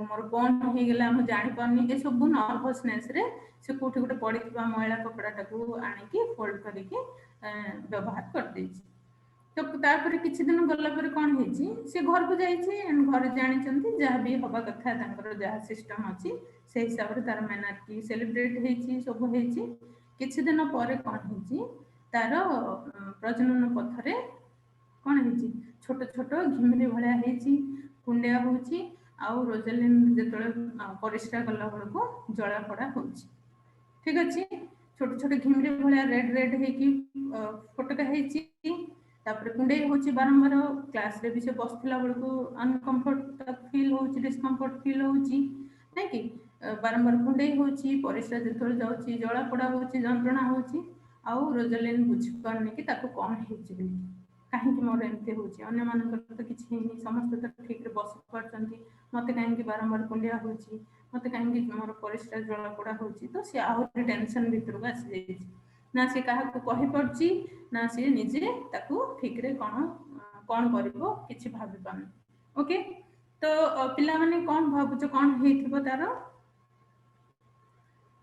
मोर कौन हो गला मुझे जापानी ये सब नर्भसनेस रे से कोठी गोटे पड़ा मैला कपड़ा को आनिकी फोल्ड करके व्यवहार कर देछि तो तापर किछि दिन गला पर कौन होइछि से घर को जाइछि एंड घर जानिचंती जहाँ भी हवा कथा तांकर जहाँ सिस्टम अछि से हिसाब रे तार मैनार्की सेलिब्रेट होइछि सब होइछि किछि दिन पर कौन होइछि तार प्रजनन पथरे कौन होइछि छोट छोट घिमिरी भलिया होइछि कुंडिया होइछि आउ रोजालिन जेतले परिश्रा गला बळको जळा पड़ा होइछि ठीक अछि छोट छोट घिमिरी भलिया रेड रेड हेकी फटका होइछि तापर कुंडे होची बारंबार क्लास रे भी से बसथिला बळको अनकंफर्ट फील होची डिस्कंफर्ट फील होची नै कि बारंबार कुंडे होची परिश्रा जेतले जाउची जळा पड़ा होची जंत्रणा होची आउ रोजालिन बुझ पारने कि ताको कोन हेची बोली काहे कि मोर एमते होची अन्य मानकर तो किछि हेनी समस्त तो ठीक रे बस परचंती मते काहे कि बारंबार कुंडिया होची मते काहे कि मोर परिश्रा जळा पड़ा होची तो से आहुरी टेंशन भीतर को आसी जाईची ना से काहा को कहि पड़ची ना से निजे ताको ठीक रे कोन कोन करबो किछि भाबी पानी ओके तो पिला माने कोन भाबुछ कोन हेथिबो तारो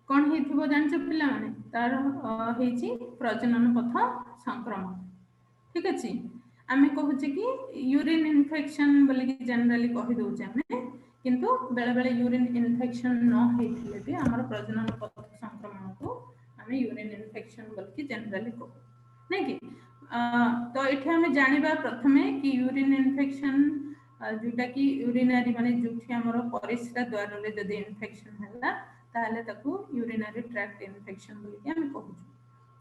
कोन हेथिबो जानछ पिला माने तार हेची प्रजनन पथ संक्रमण ठीक अछि आमे कहूछ कि यूरिन इन्फेक्शन बोली कि जनरली कहि दोछ आमे किंतु बेले बेले यूरिन इन्फेक्शन न हेथिले भी हमर प्रजनन पथ संक्रमण को आमे यूरिन इन्फेक्शन बोली कि जनरली को नै कि तो एठी आमे जानिबा प्रथमे कि यूरिन इन्फेक्शन जोटा कि यूरिनरी माने जोठी हमर परिश्रा द्वार रे जदि इन्फेक्शन होला ताले ताकू यूरिनरी ट्रैक्ट इन्फेक्शन बोली कि आमे कहूछ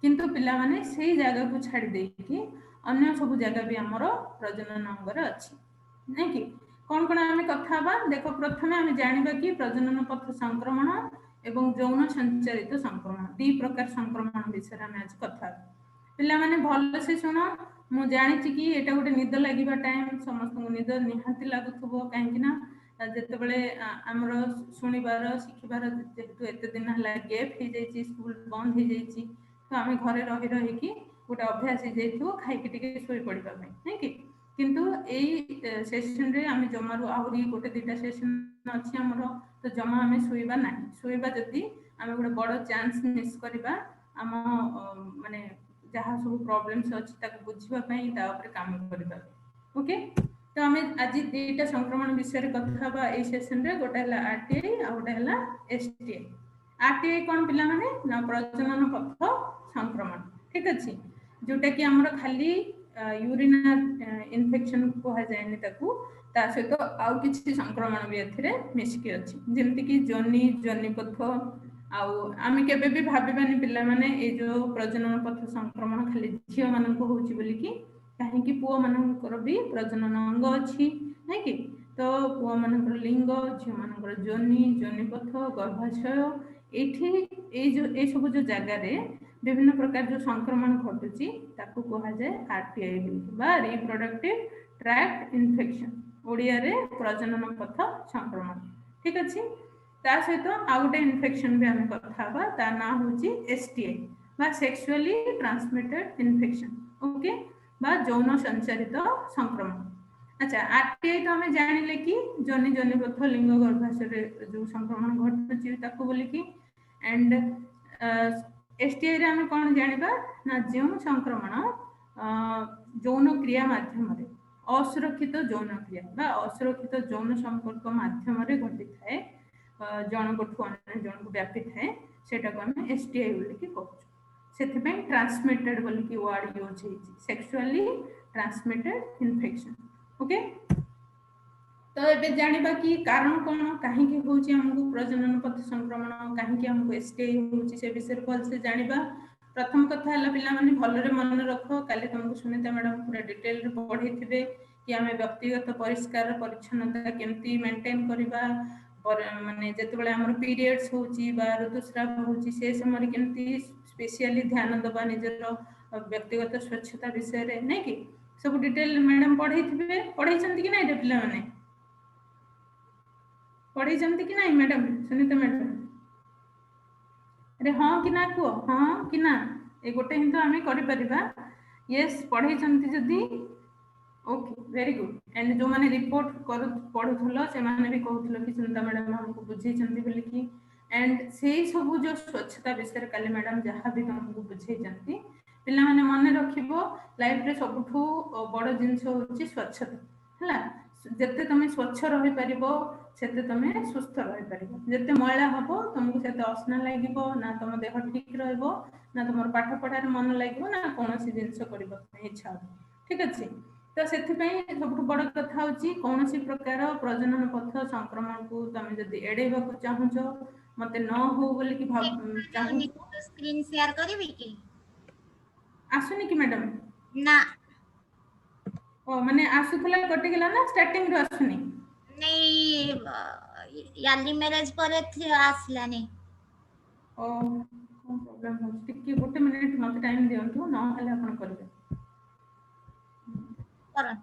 किंतु पिला माने सेही जगह को छाडी देई कि अन्य सब जगह भी हमर प्रजनन अंग रे अछि नै कि कोन आमे कथा बा देखो प्रथमे आमे जानिबा कि प्रजनन पथ संक्रमण एवं यौन संचारित संक्रमण दी प्रकार संक्रमण विषय आमे आज कथा पिला माने भल से सुनो मु जानि कि एटा गोटे निद लागिबा टाइम समस्त निद निहांती लागुथबो काहे कि ना जते बेले हमर सुनिबार शिखिबार जेतु एते दिन हला गैप हे जाईची स्कूल बंद हे जाईची तो आमे घरे रहि रहि कि गोटे अभ्यास हे जाइथो खाइ कि टिके सोई पडिबा नै नै कि किंतु एई सेशन रे आमे जमारू आहुरी गोटे दिटा सेशन अछि हमर तो जमा आमे सोइबा नाही सोइबा जदी आमे गोटे बड़ चांस मिस करबा हम माने जहाँ सब प्रॉब्लम्स अछि ताको बुझिबा पई ता ऊपर काम करबा ओके तो आमे आज दुईटा संक्रमण विषय रे कथा बा ए सेशन रे गोटे हला आरटीआई आ गोटे हला एसटीआई आरटीआई कोन पिला माने ना प्रजनन पथ संक्रमण ठीक अछि जोटा कि हमर खाली यूरिनरी इन्फेक्शन को हा जायने ताकू ता सहित आउ किछि संक्रमण भी एथिरे मिसकी अछि जेमति कि जोनी पथ आउ आमे केबे भी भाबिबानी पिला माने ए जो प्रजनन पथ संक्रमण खाली झियो मानन को होची बोली कि काहे कि पुओ मानन कर भी प्रजनन अंग अछि नै कि तो पुओ मानन कर लिंग झियो मानन कर जोनी पथ गर्भाशय एठी ए सब जो जगह रे विभिन्न प्रकार जो संक्रमण घटुची ताकू कहा जाय आरटीआई बा रिप्रोडक्टिव ट्रैक्ट इन्फेक्शन ओडिया रे प्रजनन पथ संक्रमण ठीक अछि ता सहित आ गोटे इन्फेक्शन भी हम कथा बा ता ना होची एसटीआई बा सेक्सुअली ट्रांसमिटेड इन्फेक्शन ओके बा यौन संचारित संक्रमण अच्छा आरटीआई तो हमें जानिले कि जोनी पथ लिंग गर्भाशय जो संक्रमण घटुची ताकू बोली कि एंड एसटीआई रे हम कोन जानिबा ना जो संक्रमण यौन क्रिया माध्यम रे असुरक्षित यौन क्रिया बा असुरक्षित यौन संपर्क माध्यम रे घटि थाए जन को अन्य जन को व्यापी थाए सेटा को हम एसटीआई बोली कि कहू सेति पे ट्रांसमिटेड बोली कि वर्ड यूज हे सेक्सुअली ट्रांसमिटेड इन्फेक्शन ओके तो एबे जानिबा कि कारण कोन काहे कि होची हमको प्रजनन पथ संक्रमण काहे कि हमको एसटीआई होची से विषय भल से जानिबा प्रथम कथा हला पिला माने भलरे मन रखो काले तुमको सुनीता मैडम पूरा डिटेल रे पढै थिबे कि हमें व्यक्तिगत परिष्कार परिच्छन्नता केमती मेंटेन करबा पर माने जते बेले हमर पीरियड्स होची बा ऋतुस्राव होची से समय केमती स्पेशली ध्यान दबा निजर व्यक्तिगत स्वच्छता विषय रे नै कि सब डिटेल मैडम पढै थिबे पढै छंती कि नै रे पिला माने पढ़ी जंती कि नहीं मैडम सुनीता मैडम? अरे हाँ कि ना कुह हाँ कि ना ए गोटे हिं तो आम कर यस पढ़ी जंती जदी ओके वेरी गुड एंड जो माने रिपोर्ट कर पढ़ुथलो से माने भी कहउथलो कि सुनीता मैडम हमको बुझे जंती बोली कि एंड से सब जो स्वच्छता विषय काली मैडम जहाँ भी तुमको बुझे जंती पिला माने मन रखिबो लाइफ रे सबठू बड़ जिंस होची स्वच्छता हला जते तुम स्वच्छ रही पारिबो सेते तुम सुस्थ रही पारिबो जते मैला हबो तुमको सेते असना लागिबो ना तुम देह ठीक रहइबो ना तुम पाठ पढ़ार मन लागिबो ना कोनोसी जिंस करबो इच्छा हो ठीक अछि तो सेथिपाई सबठू बड़ कथा होची कोनोसी प्रकार प्रजनन पथ संक्रमण को तुम जदी एडेबा को चाहुचो मते न हो बोली कि चाहू स्क्रीन शेयर करबी कि आसुनी कि मैडम ना ओ माने आसुथला कटि गेला ना स्टार्टिंग रो आसुनी नहीं याली मैरिज पर आसला नहीं ओ कोन प्रॉब्लम हो टिके गोटे मिनिट मते टाइम दियंतु न हले आपण करबे कर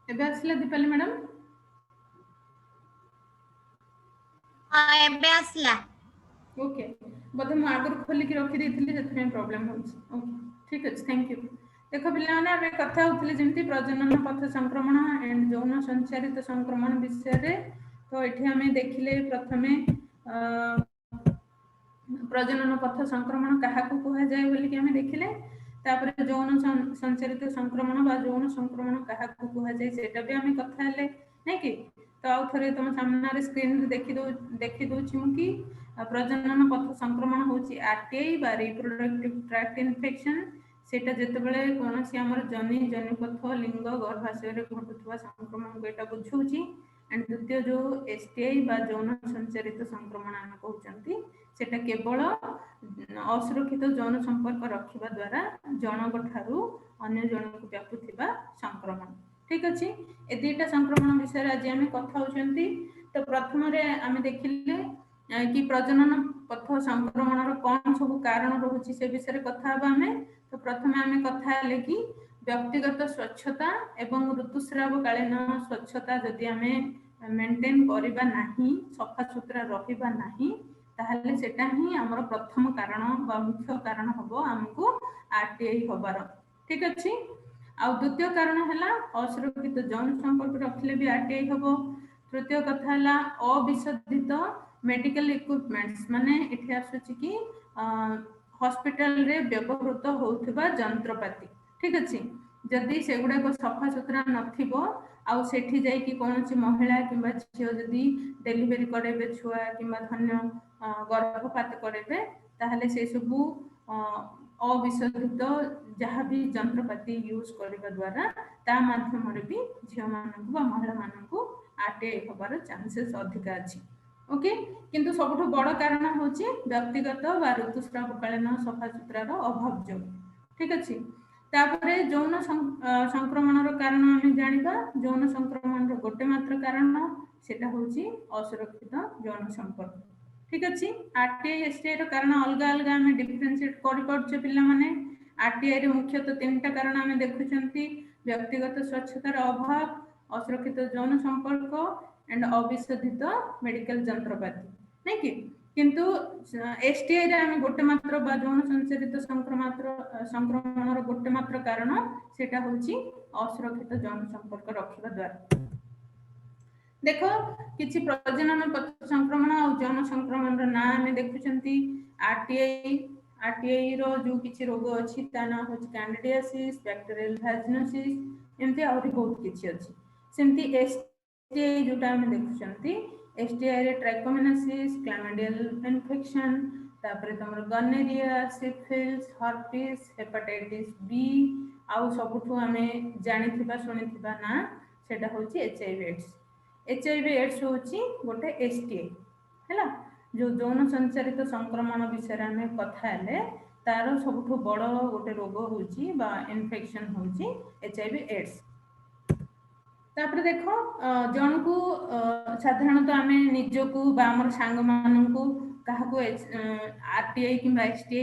एबे आसला दीपाली मैडम हाँ एबे आसला ओके बोधे मु आगर खोली कि रखी देथिली जथे प्रॉब्लम होछ ओके ठीक अछि थैंक यू देखो पिला माने आबे कथा होतले जेंति प्रजनन पथ संक्रमण एंड यौन संचारित संक्रमण विषय रे तो एठी हमें देखिले प्रथमे प्रजनन पथ संक्रमण काहाकू कुहा जाय बोली कि हमें देखिले तापर यौन संचारित संक्रमण बा यौन संक्रमण काहाकू कुहा जाय सेटा भी हमें कथा हले नै कि तो आउ थरे तुम सामना रे स्क्रीन रे देखि दउ छु कि प्रजनन पथ संक्रमण होची आरटीआई बा रिप्रोडक्टिव ट्रैक्ट इन्फेक्शन सेटा जेतेबेले कोनोसी हमर जनि जनिपथ लिंग गर्भाशय रे घटुवा संक्रमण को एटा बुझौची एंड द्वितीय जो एसटीआई बा यौन संचारित संक्रमण हम कहउचंती सेटा केवल असुरक्षित यौन संपर्क रखिबा द्वारा जनक ठारू अन्य जनक व्यापुथिबा संक्रमण ठीक अछि ए दुईटा संक्रमण विषय आज हम कथा होचंती तो प्रथम रे हम देखिले कि प्रजनन पथ संक्रमण रो कोन सब कारण रहउची से विषय कथा हबा हमें तो प्रथम हम कथा हले कि व्यक्तिगत स्वच्छता एवं ऋतुस्राव कालीन स्वच्छता जदि हमें मेंटेन करिबा नाही सफा सुतरा रहिबा नाही ताहले सेटा ही हमर प्रथम कारण बा मुख्य कारण हबो हमको आरटीआई होबार ठीक अछि आ द्वितीय कारण हला असुरक्षित यौन संपर्क रखले भी आरटीआई हबो तृतीय कथा हला अविशोधित मेडिकल इक्विपमेंट्स माने एठी आसुची कि हॉस्पिटल रे व्यवहृत होउथबा यंत्रपाती ठीक अछि जदि सेगुडा को सफा सुतरा नथिबो आउ सेठी जाई कि कोनोसी महिला किबा झियो जदि डेलीवरी करेबे छुआ किबा धन्य गर्भपात करेबे ताहले से सबु अविशोधित जहाँ भी यंत्रपाती यूज करबा द्वारा ता माध्यम रे भी झियो मानकु बा महिला मानकु आरटीआई होबार चांसेस अधिक अछि ओके किंतु सबठु बड़ कारण होची व्यक्तिगत बा ऋतुस्राव कालीन सफा सुतरार अभाव जो ठीक अछि तापरे यौन संक्रमण रो कारण हम जानिबा यौन संक्रमण रो गोटे मात्र कारण सेटा होची असुरक्षित यौन संपर्क ठीक अछि आरटीआई एसटीआई रो कारण अलगा अलगा हम डिफरेंशिएट करि पड़छे पिला माने आरटीआई रो मुख्यतः तीनटा कारण हम देखुचंती व्यक्तिगत स्वच्छतार अभाव असुरक्षित यौन संपर्क एंड अविशोधित मेडिकल यंत्रपाती नै कि किंतु एसटीआई रे हम गोटे मात्र बा यौन संचारित संक्रमण रो गोटे मात्र कारण सेटा होची असुरक्षित यौन संपर्क रखिबा द्वारा देखो किछि प्रजनन पथ संक्रमण और यौन संक्रमण रो ना हम देखुचंती आरटीआई रो जो किछि रोग अछि ता ना होची कैंडिडियासिस बैक्टीरियल वाजिनोसिस एमती आउरी बहुत किछि अछि सेमती एसटीआई जोटा हम देखुचंती एसटीआई रे ट्राइकोमोनासिस क्लैमिडियल इन्फेक्शन तापरे तमर गनेरिया सिफिलिस हर्पिस हेपाटाइटिस बी आउ सबठु हमें जानिथिबा सुनिथिबा ना सेटा होची एचआईवी एड्स होची गोटे एसटीआई हैला जो यौन संचारित संक्रमण विषय में कथा हले तार सबुठु बड़ गोटे रोग होची बा इन्फेक्शन होची HIV एड्स। तापर देख जन को साधारणतः आम निजक आम सांग मानू क्या RTI कि STI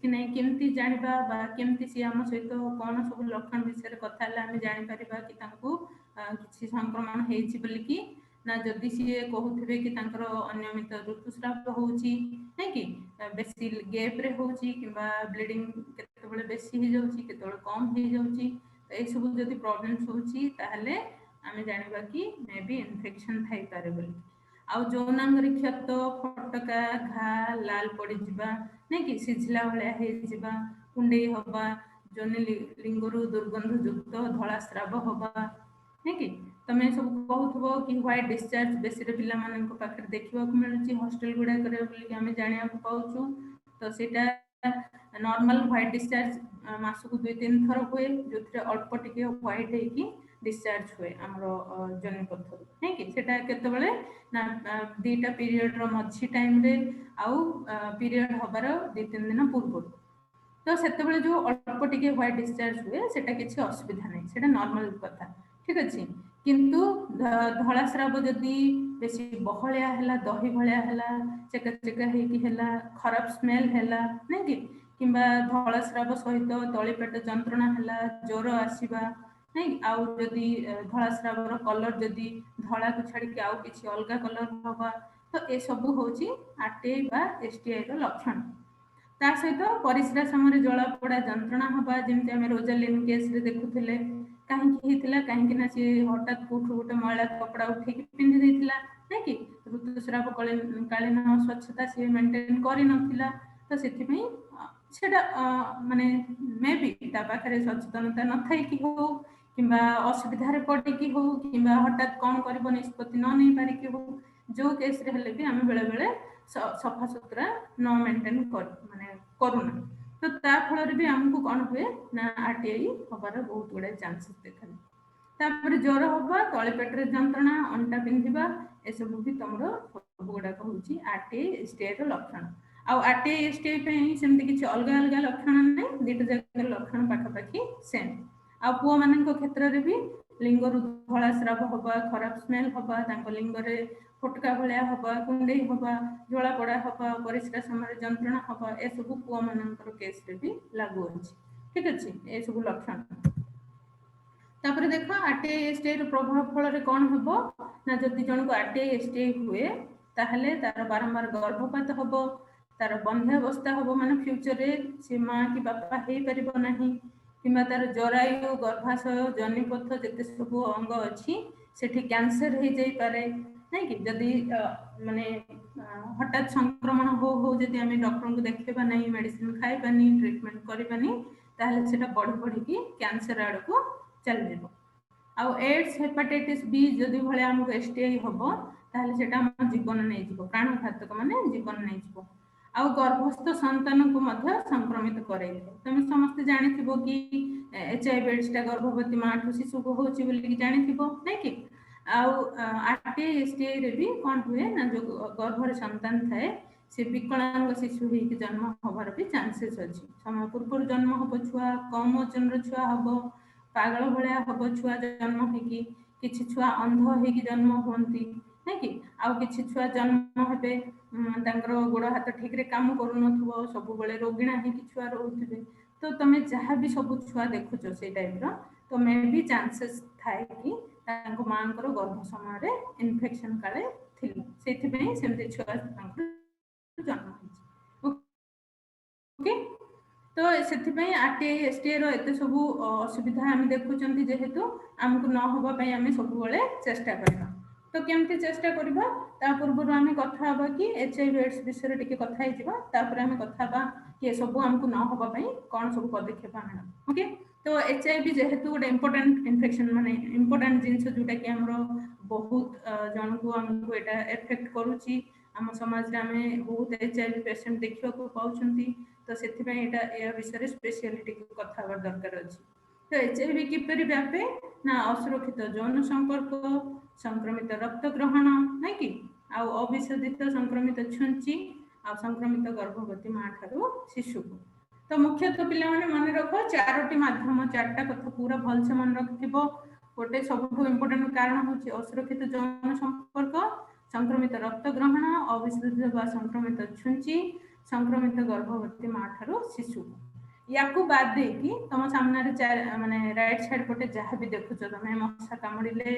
कि नहीं केमती जानवा केमती सी आम सहित कौन सब लक्षण विषय कथा आम जापर कि संक्रमण होगी ना जदि सी कहते कि अनियमित ऋतुस्राव होची नहीं कि बेसी गैप रे होची किंबा ब्लीडिंग केतबेले बेसी हो जाउची केतबेले कम हो जाउची तो ये सब जदि प्रॉब्लम्स होची ताहले आमे जानिबा कि मे बी इन्फेक्शन थाई पारे बोली। आउ जौनांगरी क्षत फटका घा लाल पड़ी जिबा नहीं कि सिझला भलिया हे जिबा कुंडई हबा जोनि लिंगरु दुर्गंध युक्त धला स्राव हबा नहीं कि तमे सब कहथबो कि व्हाइट डिस्चार्ज बेसी रे पिला मानन को पाखे देखिबा को मिलुची हॉस्टल गुडा करे बोली आमे जानिया को पाउछु। तो सेटा नॉर्मल व्हाइट डिस्चार्ज मास को 2-3 थर हुए जो अल्प टिके व्हाइट है कि डिस्चार्ज हुए हमरो जनिपथ नहीं कि सेटा केतबेले ना दीटा पीरियड रो मझी टाइम रे आउ पीरियड हबार 2-3 दिन पूर्व तो सेतबेले जो अल्प टिके व्हाइट डिस्चार्ज हुए सेटा किछि असुविधा नहीं सेटा नॉर्मल कथा ठीक अछि। किंतु धला स्राव जदि बेसी बहलिया हैला दही भलिया हैला चेका चेका हे कि हैला खराब स्मेल हैला नहीं कि किंबा धला स्राव सहित तळी पेट जंत्रणा हैला ज्वर आसीबा नहीं आउ जदि धला स्रावर कलर जदि धला को छाड़ी के आउ किछि अलगा कलर होबा तो ए सब होची RTI बा STI रो लक्षण। ता सहित परिस्रा समय जला पड़ा जंत्रणा हबा जेमति हमें रोजालिन केस रे देखुथिले काहेकि हितला काहेकि ना सी हठात कोठु गोटे मैला कपड़ा उठे के पिंधि देथिला नहीं कि ऋतुस्राव कालीन स्वच्छता सी मेंटेन करि नथिला तो सेथि पई सेटा माने मे बी ता पाखरे सचेतनता न थाई कि हो किंबा असुविधा रे पड़ी कि हो किंबा हठात कौन करबो निष्पत्ति न नहीं पारि कि हो जो केस रे हले भी हमें बेले बेले सफा सुतरा न मेंटेन कर माने करूना तो ता फल भी हमको कौन हुए ना RTI हबार बहुत गुड़े चांसेस देखा तापर ज्वर हवा तले पेट रे जंत्रणा अंटा पिंधिबा ए सब भी तमरो सब गुडा होची RTI STI रो लक्षण। आ RTI STI पे सेमति किछि अलगा अलगा लक्षण नै दीटा जगह लक्षण पाखा पाखी सेम। आ पुओ मानन को क्षेत्र रे भी लिंगरु धला स्राव हबा खराब स्मेल हबा तांको लिंग रे फटका भलिया हबा कुंडई हबा जोला पड़ा हबा परिस्रा समय जंत्रणा हबा ए सब पुओ मानन केस रे भी लागू अछि ठीक अछि ए सब लक्षण। तापर देख RTI STI रो प्रभाव फल रे कोन हबो ना जदि जन को RTI STI हुए ताहले तार बारंबार गर्भपात हबो तार बंध्यावस्था हबो माने फ्यूचर रे से मां की बापा हे परिबो नाही किंबा तार जरायु गर्भाशय जनिपथ जते सब अंग अछि सेठी कैंसर हे जाई पारे नहीं कि जदि माने हठात संक्रमण हो जदि आम डॉक्टर को देखा नहीं मेडिसिन खाइबानी ट्रीटमेंट करबानी ताहले सेटा बढ़ी बढ़ी की कैंसर आड़ को चल जाबो। आउ एड्स हेपाटाइटिस बी जदि भले हमको STI हबो ताहले सेटा हम जीवन नै जिवो प्राणघातक माने जीवन नै जिवो। आउ गर्भस्थ संतान को मध्य संक्रमित करे तुम समस्त जानिथिबो कि HIV एड्स टा गर्भवती मां ठु शिशु को होची बोली कि जानिथिबो नै कि आउ RTI STI रे भी कोन हुए ना जो गर्भर संतान थाए से विकलांग शिशु हे कि जन्म होबार भी चांसेस अछि समय पूर्व जन्म होबो छुआ कम वजन रो छुआ होबो पागल भलिया होबो छुआ जन्म हे कि किछि छुआ अंध हे कि जन्म होंती नै कि आउ किछि छुआ जन्म हेबे तांकर गोड़ हाथ ठीक रे काम करू नथबो सब बेले रोगिणा हे कि छुआ रहउथिबे तो तमे जहाँ भी सब छुआ देखुछो से टाइप रो तो मे भी चांसेस थाए कि तांको मांकर गर्भ समय रे इन्फेक्शन काले थिली सेथि पई सेमते छुआ तांको जन्म होछि ओके। तो सेथि पई RTI STI रो एते सब असुविधा हम देखुचंती जेहेतु हमको न होबा पई हम सब बेले चेष्टा करबा तो केमती चेष्टा करबा ता पूर्व आम कथा हबा कि HIV एड्स विषय टिके कथा हे जिबा तापर आम कथा हबा कि सब हमको न होबा पई कोन सब पदक्षेप आना ओके। तो HIV जेहेतु गोटे इम्पोर्टेंट इन्फेक्शन माने इम्पोर्टेंट जिंस जोटा कि हमरो बहुत जन को हमको एटा इफेक्ट करूची हम समाज रे हमें बहुत HIV पेशेंट देखियो को पाउछंती तो सेथि पई एटा ए विषय स्पेशलिटी कथा हबार दरकार अछि। तो HIV किपरि व्यापे ना असुरक्षित यौन संपर्क संक्रमित रक्त ग्रहण नै कि आउ अविशोधित संक्रमित छुंची आ संक्रमित गर्भवती मां ठारू शिशु को तो मुख्यतः पिला माने मन रख चारोटी माध्यम चारटा कथा पूरा भल से मन रखिबो। गोटे सबुठु इम्पोर्टेंट कारण होची असुरक्षित यौन संपर्क, संक्रमित रक्त ग्रहण, अविशुद्ध बा संक्रमित छुंची, संक्रमित गर्भवती माँ ठारू शिशु। याकू बाद दे कि तुम सामने माने राइट साइड पटे जहाँ भी देखुच तुम मशा कामुड़िले,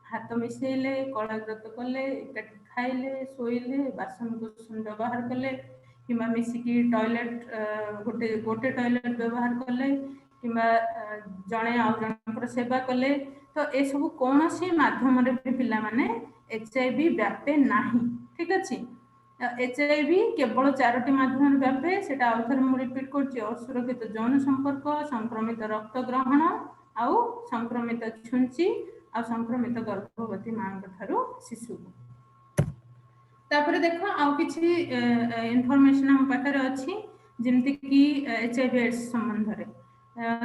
हाथ मिसेले, कलाग्रत कले, एकाठी खाइले, शोइले, बासन कुसन व्यवहार कले किंबा मिसिकी टॉयलेट गोटे गोटे टॉयलेट व्यवहार कले किंबा जणे आउ जनकर सेवा कले तो ए सब कौन सी माध्यम रे भी पिला माने एचआईवी व्यापे नाही। ठीक अछि। एचआईवी केवल चारोटी माध्यम व्यापे सेटा आउथर मु रिपीट करछि असुरक्षित यौन संपर्क, संक्रमित रक्त ग्रहण आउ संक्रमित छुंची आ संक्रमित गर्भवती माँ ठारू शिशु। तापर देखो आउ किछि इन्फॉर्मेशन हम पाखरे अछि जेमति कि एचआईवी एड्स संबंध रे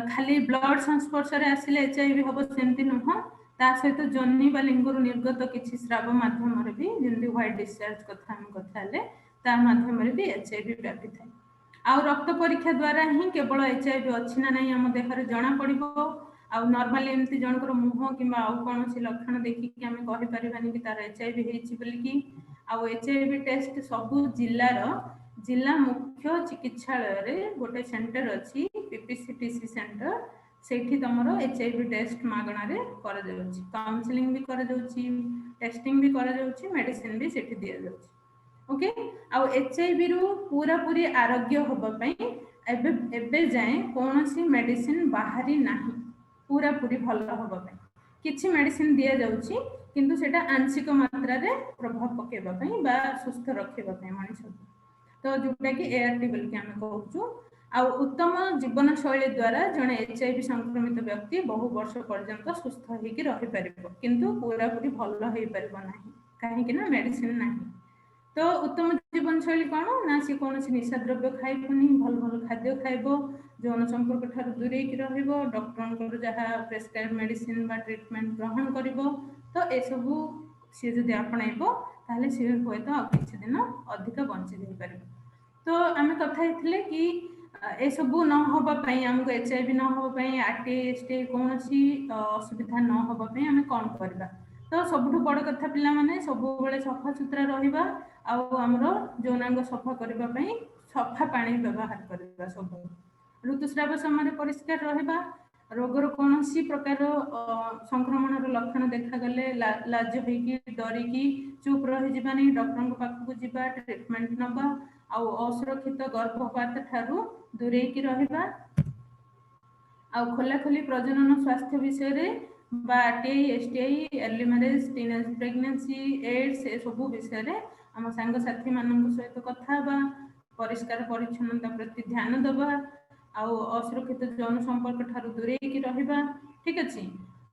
खाली ब्लड संस्पर्श रे आसिले एचआईवी हबो सेमति नुह ता सहित जन्नी बा लिंगरु निर्गत किछि स्राव माध्यम रे भी जेमति व्हाइट डिस्चार्ज कथा हम कथाले ता माध्यम रे भी एचआईवी व्यापी थाए। आउ रक्त परीक्षा द्वारा ही केवल एचआईवी अछि ना नै हम देहरे जणा पड़िबो। आउ नॉर्मली एमति जनकर मुह किंबा आउ कोनोसी लक्षण देखि कि हम कहि परिबानी कि तार एचआईवी हेछि बोली कि आउ एचआईवी टेस्ट सबु जिला मुख्य चिकित्सालय रे गोटे सेंटर अछि पीपीसीटीसी सेंटर सेठी तमरो एचआईवी टेस्ट मागणा रे कर जाउछि, काउंसलिंग भी कर जाउछि, टेस्टिंग भी कर जाउछि, मेडिसिन भी सेठी दिया जाउछि। ओके आउ एचआईवी रु पूरा पूरी आरोग्य होबा पई एबे जाए कोनोसी मेडिसिन बाहरी नाही पूरा पूरी भलो होबा पई किछि मेडिसिन दिया जाउछि किंतु सेटा आंशिक मात्रा रे प्रभाव पकेबा पई बा सुस्थ रखेबा पई मनुष्य तो जोटा कि एआरटी बोल के हम कहउछु। आ उत्तम जीवन शैली द्वारा जने एचआईवी संक्रमित व्यक्ति बहु वर्ष पर्यंत सुस्थ होई कि रहि परिबो किंतु पूरा पूरी भलो होई परिबो नाही काहे कि ना मेडिसिन नाही। तो उत्तम जीवन शैली कौन ना सी कौन निशा द्रव्य खाइबनी, भल भल खाद्य खाइबो, यौन संपर्क ठार दूरे की रहिबो, डॉक्टर जहाँ प्रेस्क्राइब मेडिसिन बा ट्रीटमेंट ग्रहण करिबो। तो ए सबु सी जदि आपणाइबो ताहले सी होय तो किछि दिन अधिक बंची जाई परिबो। तो आमे कथा हेथिले कि ए सबु न होबा पई हमको एचआईवी न होबा पई आरटीएसटी कोनोसी असुविधा न होबा पई हमें कोन करबा। तो सबुठु बड़ कथा पिला माने सबु बेले सफा सुतरा रहिबा आउ हमरो जौनांग सफा करबा पई सफा पानी व्यवहार करबा सब ऋतुस्राव समय परिष्कार रहिबा रोगर कोनोसी प्रकार संक्रमण लक्षण देखा गले लाज होइकी डरिकी चुप रहि जिबानी डॉक्टर पाखु जिबा ट्रीटमेंट नबा आउ असुरक्षित गर्भपात ठारू दूरे की रहिबा आउ खोला खोली प्रजनन स्वास्थ्य विषय रे बा TI STI early marriage teenage pregnancy AIDS ए सब विषय रे हम सांग साथी मानन सहित कथा बा परिष्कार परिच्छन्नता प्रति ध्यान दबा आउ असुरक्षित यौन संपर्क ठारू दूरे की रहिबा। ठीक अछि।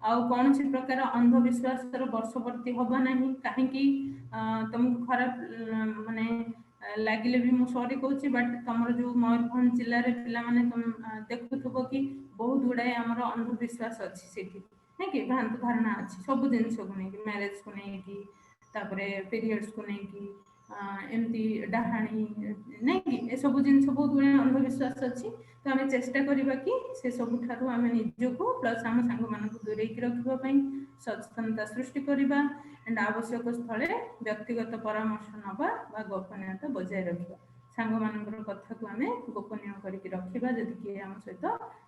आउ कौन सी प्रकार अंधविश्वास वर्षवर्ती होबा नहीं काहे कि तुमको खराब माने लागिले भी मु सॉरी कहूची बट तमर जो मयूरभंज जिल्ला रे पिला माने तुम देखुथबो कि बहुत गुडाए हमर अंधविश्वास अछि सेठी नै कि भ्रांत धारणा अछि सब जिंस को नै कि मैरिज को नै कि तापरे पीरियड्स को नै कि एमती डाहाणी नै कि ए सब जिंस बहुत गुडे अंधविश्वास अछि। तो आमे चेष्टा करिबा कि से सब ठारू आमे निजको प्लस हम संग मानको दूरे की रखिबा पई सचेतनता सृष्टि करिबा एंड आवश्यक स्थले व्यक्तिगत परामर्श नबा बा गोपनीयता बजाय रखिबा सांग मानकर कथा को आमे गोपनीय करिक रखिबा जदि कि हम सहित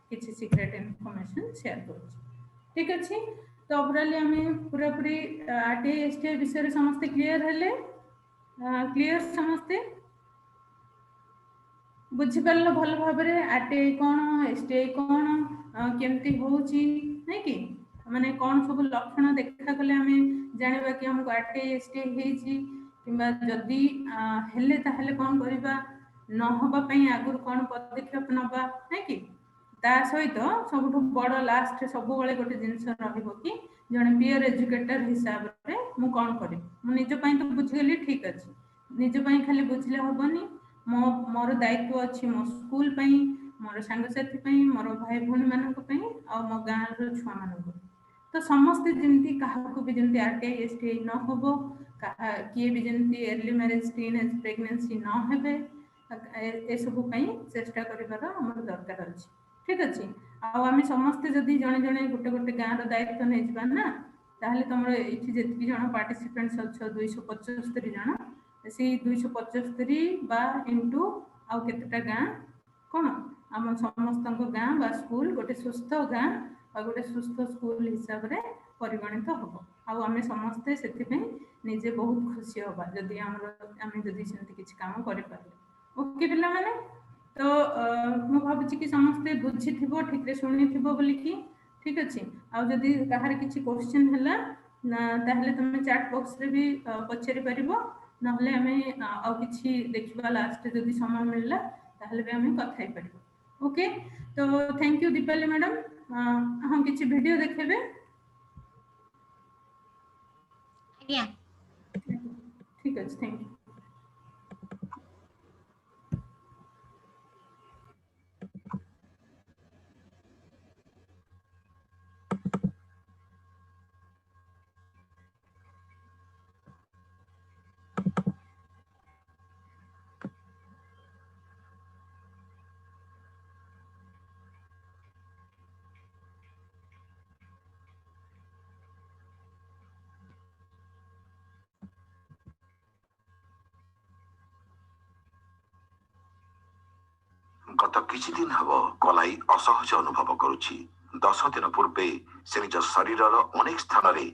किछि सीक्रेट इन्फॉर्मेशन शेयर करू। ठीक अछि। तो ओवरऑल आमे पूरा पूरी आरटीआई एसटीआई विषय रे समस्त क्लियर हेले क्लियर समस्ते बुझी पारलो भल भाबरे आरटीआई कोन एसटीआई कोन केमती होउची नै कि माने कोन सब लक्षण देखा गले हमें जानिबा कि हमको आरटीआई एसटीआई हेची किंबा जदी हेले ताहले कोन करिबा न होबा पई आगुर कोन पदक्षेप नबा नै कि ता सहित सबठु बड़ लास्ट सब बेले गोटे जिंस रहिबो कि जने पियर एजुकेटर हिसाब रे मु कोन करि मु निज पई तो बुझी गेली ठीक अछि निज पई खाली बुझले होबनी मोर दायित्व अछि मो स्कूल पई मोर संग साथी पई मोर भाई भौणी मानक पई आ मो गाँ रो छुआ मानक तो समस्त जिंती काहाकू भी जिंती आरटीआई एसटीआई न होबो किए भी Jinti early marriage teenage pregnancy न हेबे ए सब चेष्टा कर दरकार अच्छी ठीक अच्छे आम समस्ते जदि जड़े जड़े गोटे गोटे गाँव दायित्व नहीं जावा ना ताहले तुम ये जी जन पार्टिसिपेंट्स अच्छ 275 जन से 275 बा इंटू आउ केतेटा गाँ कौन आम समस्त गाँ बा स्कूल गोटे सुस्थ गाँ और गोटे सुस्थ स्कूल हिसाब से परिगणित हम आम समस्ते से निजे बहुत खुशी हवा जदि आम जदि किसी काम कर ओके पिला माने तो मु भावुची कि समस्ते बुझी ठीक रे शुणी बोलिकी ठीक अच्छे आदि कहार किसी क्वेश्चन है ताहले तुम चैट बॉक्स रे भी पचारि पारिबो नहले आमे आ किछि देखिबा लास्ट जदि समय मिलला ताहले भी आमे कथा ही पारिबो ओके तो थैंक यू दीपाली मैडम हम किछि वीडियो देखेबे आज्ञा ठीक अछि थैंक यू गत किछि दिन हब कलाई असहज अनुभव करुछि 10 दिन पूर्वे से निज शरीरर अनेक स्थान रे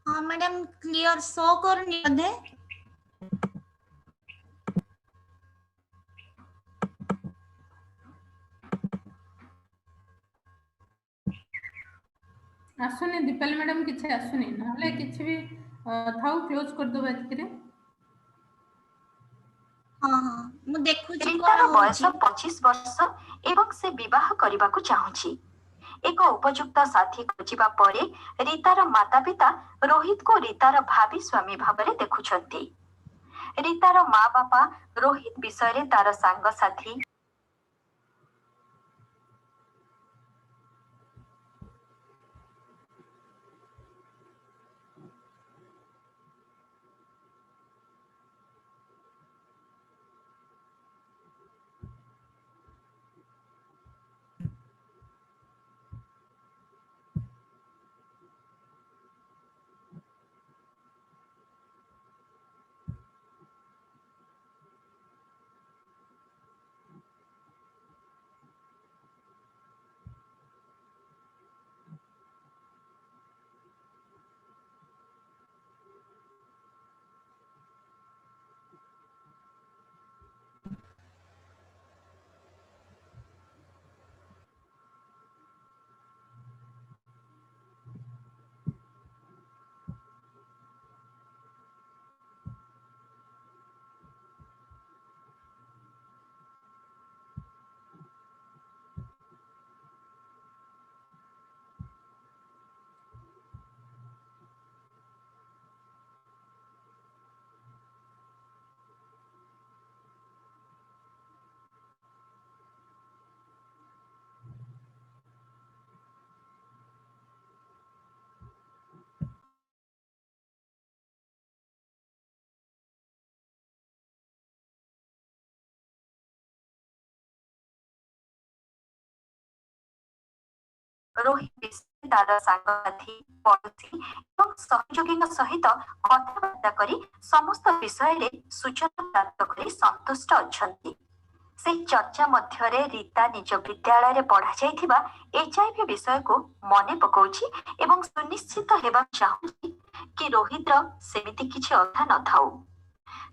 हाँ मैडम क्लियर शो करनी बोधे आसुनी दीपाली मैडम किछि आसुनी नहले किछि भी थाउ क्लोज कर दो एतके हाँ हाँ मु देखु रीतार बयस 25 वर्ष एवं से विवाह करने को चाहूची एक उपयुक्त साथी खोजिबा परे रीतार माता पिता रोहित को रीतार भावी स्वामी भाव में देखुछंती रीतार माँ बापा रोहित विषय तार सांग साथी ରୋହିତ ତାର ସାଙ୍ଗସାଥୀ ପଡ଼ୋଶୀ ଏବଂ ସହଯୋଗୀଙ୍କ ସହିତ କଥାବାର୍ତ୍ତା କରି ସମସ୍ତ ବିଷୟରେ ସୂଚନା ପ୍ରାପ୍ତ କରି ସନ୍ତୁଷ୍ଟ ଅଛନ୍ତି। ସେହି ଚର୍ଚ୍ଚା ମଧ୍ୟରେ ରୀତା ନିଜ ବିଦ୍ୟାଳୟରେ ପଢ଼ାଯାଇଥିବା HIV ବିଷୟକୁ ମନେ ପକାଉଛି ଏବଂ ସୁନିଶ୍ଚିତ ହେବାକୁ ଚାହୁଁଛି କି ରୋହିତର ସେମିତି କିଛି ଅଧା ନଥାଉ।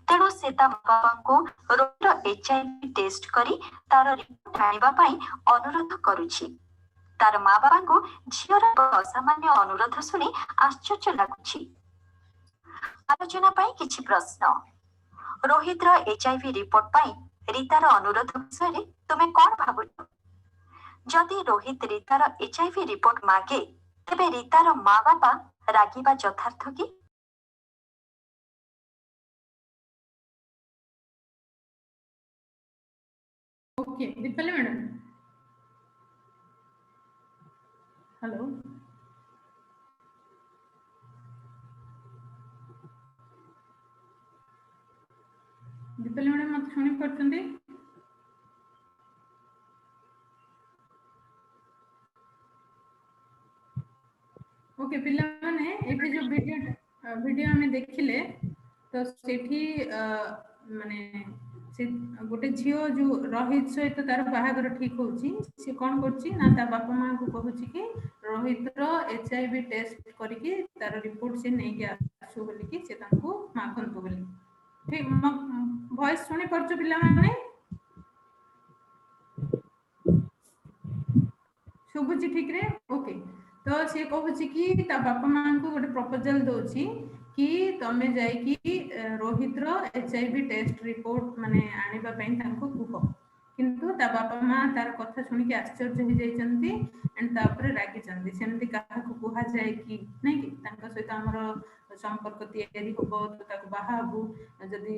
ତେଣୁ ସେ ତା ବାପାଙ୍କୁ ରୋହିତର HIV ଟେଷ୍ଟ କରି ତାର ରିପୋର୍ଟ ଆଣିବା ପାଇଁ ଅନୁରୋଧ କରୁଛି। ତାର ମା ବାପାଙ୍କୁ ଝିଅର ଅସାମାନ୍ୟ ଅନୁରୋଧ ଶୁଣି ଆଶ୍ଚର୍ଯ୍ୟ ଲାଗୁଛି। ଆଲୋଚନା ପାଇଁ କିଛି ପ୍ରଶ୍ନ। ରୋହିତର HIV ରିପୋର୍ଟ ପାଇଁ ରୀତାର ଅନୁରୋଧ ବିଷୟରେ ତୁମେ କଣ ଭାବୁଛ? ଯଦି ରୋହିତ ରୀତାର HIV ରିପୋର୍ଟ ମାଗେ ତେବେ ରୀତାର ମା ବାପା ରାଗିବା ଯଥାର୍ଥ କି? Okay Deepali madam hello Deepali madam मत शुणी पार्छन्ती? ओके पिला माने एठी जो वीडियो हमें देखिले तो सेठी माने से गोटे झियो जो रोहित सहित तार बाहागर ठीक होची से कोन करची ना ता बापा मां को कहूची कि रोहित रो HIV टेस्ट करके तार रिपोर्ट से नै के आसु बोली कि से तांको मागंतु बोली। ठीक वॉइस सुनी परचो पिला माने सुबुची ठीक रे ओके। तो से कहूची कि ता बापा मां को गोटे प्रपोजल दोची कि तमे जाई कि रोहित रो HIV टेस्ट रिपोर्ट माने आनिबा पई तांको कुहो। किंतु ता बापा मां तार कथा सुनि के आश्चर्य हो जाइचंती एंड तापर रागी चंदी सेमती काहा को कुहा जाय कि नै कि तांका सहित हमर संपर्क तयारी होबो तो ताको बाहाबू जदी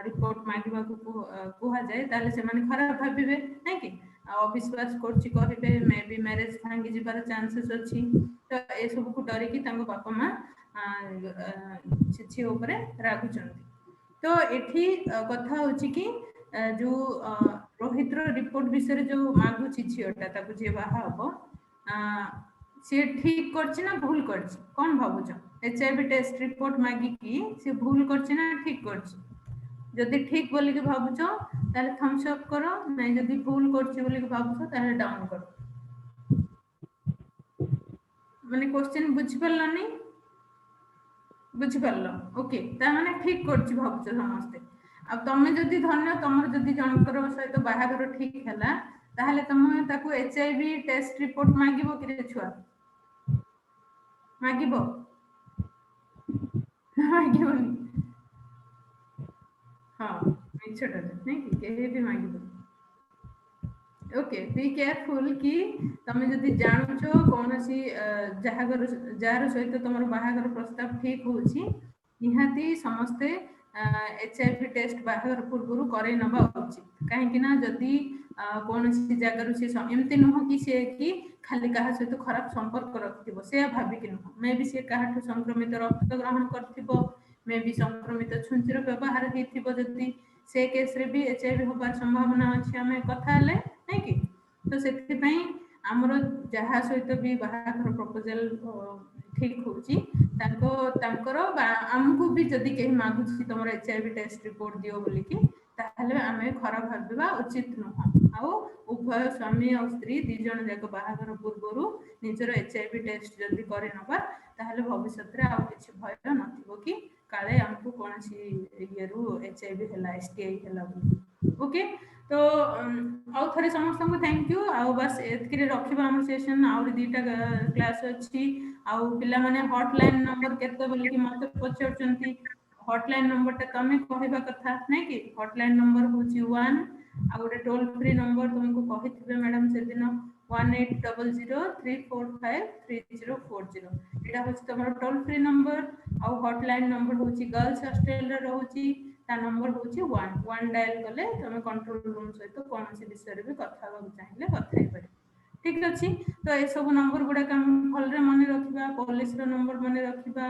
रिपोर्ट मागिबा को कुहा जाय ताले से माने खराब भाबिबे नै कि अविश्वास करछि कहबे मे बी मैरिज भांगी जिबार चांसेस अछि। तो ए सब को डरी कि तांको बापा मां झियो उपरे रागुचंती। तो एठी कथा होछि कि जो रोहित रो रिपोर्ट विषय जो मागुछि झियोटा ताको जे बाहा हबो से ठीक करछि ना भूल करछि कोन भाबुछ? HIV टेस्ट रिपोर्ट मागी कि से भूल करछि ना ठीक करछि? जदि ठीक बोली के भाबुछ ताले थम्स अप करो, नै जदि भूल करछि बोली के भाबुछ ताले डाउन करो। माने क्वेश्चन बुझि परलनी? बुझि परलो ओके ता माने ठीक करछि भाबुछ समस्ते। अब तमे जदि धन्य तमर जदि जनकर सहित बाहागर ठीक हैला ताहले तमे ताकू HIV टेस्ट रिपोर्ट मागिबो कि रे छुआ? मागिबो मागिबोनी हां मिछटा नै कि केहे भी मागिबो। ओके बी केयरफुल कि तमे जदि जानछो कोनोसी जार सहित तमर बाहागर प्रस्ताव ठीक होछि निहाती समस्ते HIV टेस्ट बाहागर पूर्वरु करे नबा उचित। काहे कि ना जदि कोनोसी जगह से एमते नहो कि से कि खाली काहा सहित खराब संपर्क रखथिबो से भाबी कि नहो मे बी से काहाठु संक्रमित रक्त ग्रहण करथिबो मे बी संक्रमित छुंचीर व्यवहार हेथिबो जदि से केस रे भी HIV होबार संभावना अछि हमें कथा ले नै कि। तो सेति पई हमर जहा सहित भी बाहागर प्रपोजल ठीक होची तांकर हमकु भी जदि केही मागुची तमर HIV टेस्ट रिपोर्ट दियो बोली कि ताहले हमें खराब भाबिबा उचित नहो। आउ उभय स्वामी और स्त्री दि जण जाक बाहागर पूर्वरु निजर HIV टेस्ट जदि करे नबा ताहले भविष्यत रे आ किछि भय नथिबो कि काले हमकु कोनसी येरु HIV हैला STI हैला ओके। तो आउ थरे समस्त को थैंक यू आउ बस एतकि रखिबा हमर सेशन आउ दीटा क्लास अछि आउ पिला माने हॉटलाइन नंबर केते बोली कि मते पछरचंती हॉटलाइन नंबर ता तमे कहबा कथा नै कि हॉटलाइन नंबर होची 1 आ गोटे टोल फ्री नंबर तुमको कहिथिबे मैडम से दिन 180034534040 एटा होची तमरो टोल फ्री नंबर आ हॉटलाइन नंबर होची गर्ल्स हॉस्टल रे रहूची ता नंबर होची 1 डायल गले तमे कंट्रोल रूम सहित कोनसी विषय रे भी कथा हो चाहिले कथा हे पड़े। ठीक अछि तो ए सब नंबर गुडा काम भल रे माने रखिबा पुलिस रो नंबर माने रखिबा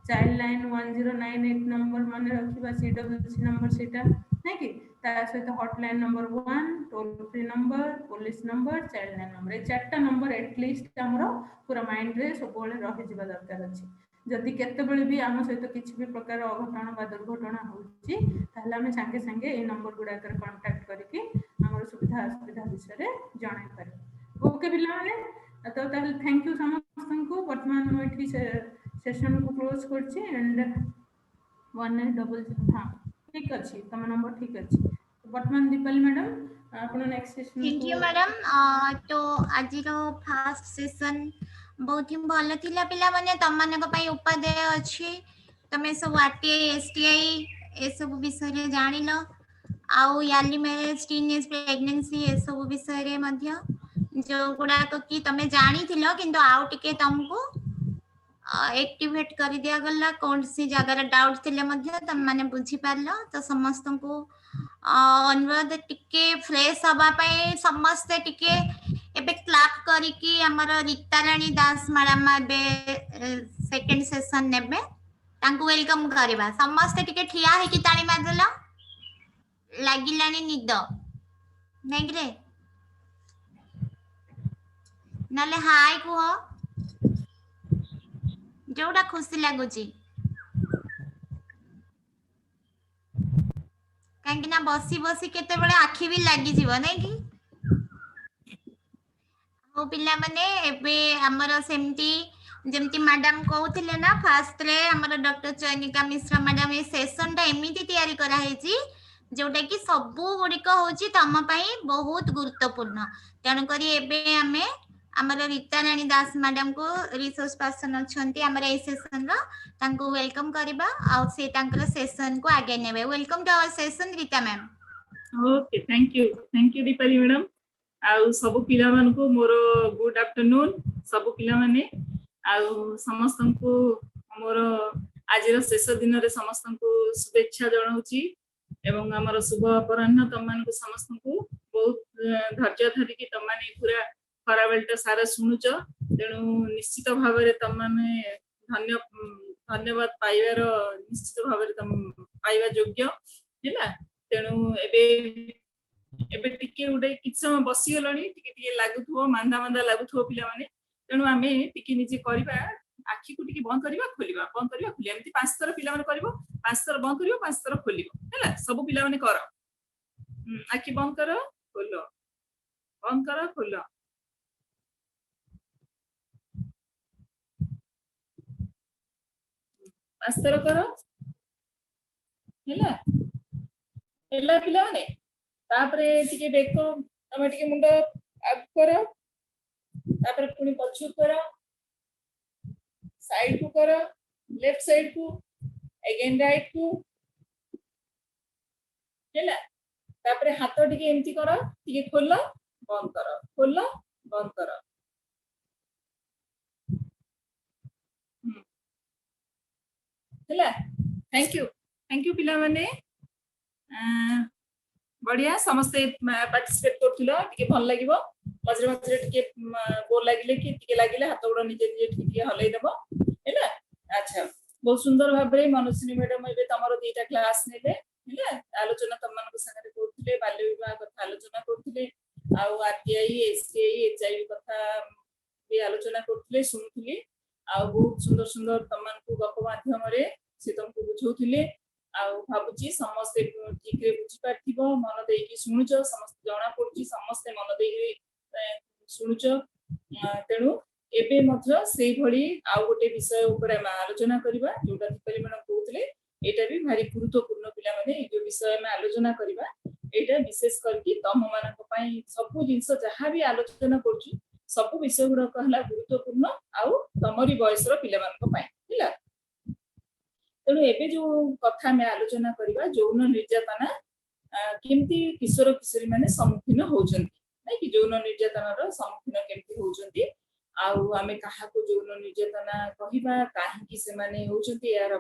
चाइल्ड लाइन 1098 नंबर माने रखिबा CWC नंबर सेटा नै कि ता सहित hotline number 1 toll free number police number child line number ए चारटा नंबर एटलिस्ट हमरो पूरा माइंड रे सब बेले रहि जिबा दरकार अछि जदि केते बेले भी आम सहित किछि भी प्रकार अघटन बा दुर्घटना होछि ताहले हम संगे संगे ए नंबर गुडा कर कांटेक्ट करके हमर सुविधा असुविधा विषय रे जणाई पारे ओके पिला माने तो ताहले थैंक यू समस्त को वर्तमान मोठी सेशन को क्लोज करछि एंड 1900 हाँ ठीक अछि तम नंबर ठीक अछि वर्तमान दीपाली मैडम आपण next session thank you madam तो आज फर्स्ट सेशन बहुत ही भल थिला पिला माने तम मानक पई उपादेय अछि तमे सब आरटीआई एसटीआई ए सब विषय रे जानिलो आउ याली मैरिज टीनेज प्रेगनेंसी ए सब विषय रे मध्य जो गुडा को कि तमे जानि थिलो किंतु आउ टिके तुमको एक्टिवेट कर दिया गला कौन सी जगह डाउट थिले मध्य तम माने बुझी पारलो तो समस्त को अनुरोध टिके फ्रेश हवा पाए समस्त टिके एबे क्लैप करिकी हमर रीता रानी दास मैडम एबे सेकंड सेशन नेबे तांको वेलकम करबा समस्त टिके ठिया है कि ताली मारदेला लागिलानी निद नेगरे नले हाय को जोड़ा खुशी लगुची कहीं ना बसी बसी केते बड़े आखि भी लगी जीव नै कि हो पिला माने एबे हमर सेमती जेमती मैडम कहउथिले ना फास्ट रे हमर doctor Chayanika Mishra madam A session टा एमिति तयारी करा हेची जोटा कि सबु गुडी को होची तम पई बहुत गुरुत्वपूर्ण तन करी एबे हमें हमर रीता रानी दास मैडम को रिसोर्स पर्सन अछंती हमर ए सेशन रो तांको वेलकम करबा आ से तांकर सेशन को आगे नेबे welcome to our session Rita ma'am okay thank you Deepali madam आउ सब पिला मान को मोर गुड आफ्टरनून सब पिला माने आउ समस्त को मोर आज रो शेष दिन रे समस्त को शुभेच्छा जणाउची एवं हमर शुभ अपराह्न तम मान को समस्त को बहुत धैर्य धरि कि तम माने पूरा खराबेलटा सारा सुनुच तेणु निश्चित भाव में तम माने धन्यवाद पाइबार निश्चित भाव में तम पाइबा योग्य हैला तेणु एबे टिके उडे किछ समय बसी गलणी टिके लागुथो मांदा मांदा लागुथो पिला माने तेणु आमे टिके निजे करबा आखि को टिके बंद करबा खोलिबा एमती 5 थर पिला माने करबो 5 थर बंद करियो 5 थर खोलिबो हैला सब पिला माने कर आखि बंद करो खोलो बंद करो खोलो आस्तर करो हेला पिला माने तापरे टिके देखो तमे टिके मुंड आग करो तापरे पुनी पछु करो साइड को करो लेफ्ट साइड को अगेन राइट को हेला तापरे हाथ टिके एमती करो टिके खोलो बंद करो थैंक यू पिला माने बढ़िया समस्ते पार्टिसिपेट करथिलो टिके भल लागिवो मजरे मजरे टिके बोर लागिले कि टिके लागिले हाथ गोड़ निजे निजे टिके हलै देबो हैला अच्छा बहुत सुंदर भाबरे मनोस्विनी मैडम एबे तमरो दीटा क्लास नेले हैला आलोचना तम मानको संगे करथिले बाल्य विवाह कथा आलोचना करथिले आउ आरटीआई एसटीआई एचआईवी कथा भी आलोचना करथिले सुनुथिले आउ बहुत सुंदर सुंदर तम मानको गप माध्यम रे से तुमको बुझौथिले आउ भाबुची समस्त ठीक रे बुझी पाथिबो मन देकी सुनुच समस्त जणा पड़ची समस्त मन देकी सुनुच तेणु एबे मध्य सेही भली आउ गोटे विषय ऊपर हम आलोचना करबा जोटा दीपाली मैडम कहउथिले एटा भी भारी गुरुत्वपूर्ण पिला माने ए जो विषय में आलोचना करबा एटा विशेष करके तम मानक पई सब जिंस जहां भी आलोचना करछु सब विषय गुड कहला गुरुत्वपूर्ण आउ तमरी बयस रो पिला मानक पई हिला तेणु एबे जो कथा में आलोचना करबा यौन निर्यातना केमती किशोर किशोरी माने सम्मुखीन होउछन्ती नै कि यौन निर्यातना रो सम्मुखीन केमती होउछन्ती आउ आमे काहा को यौन निर्यातना कहिबा काहे कि से माने होउछन्ती यार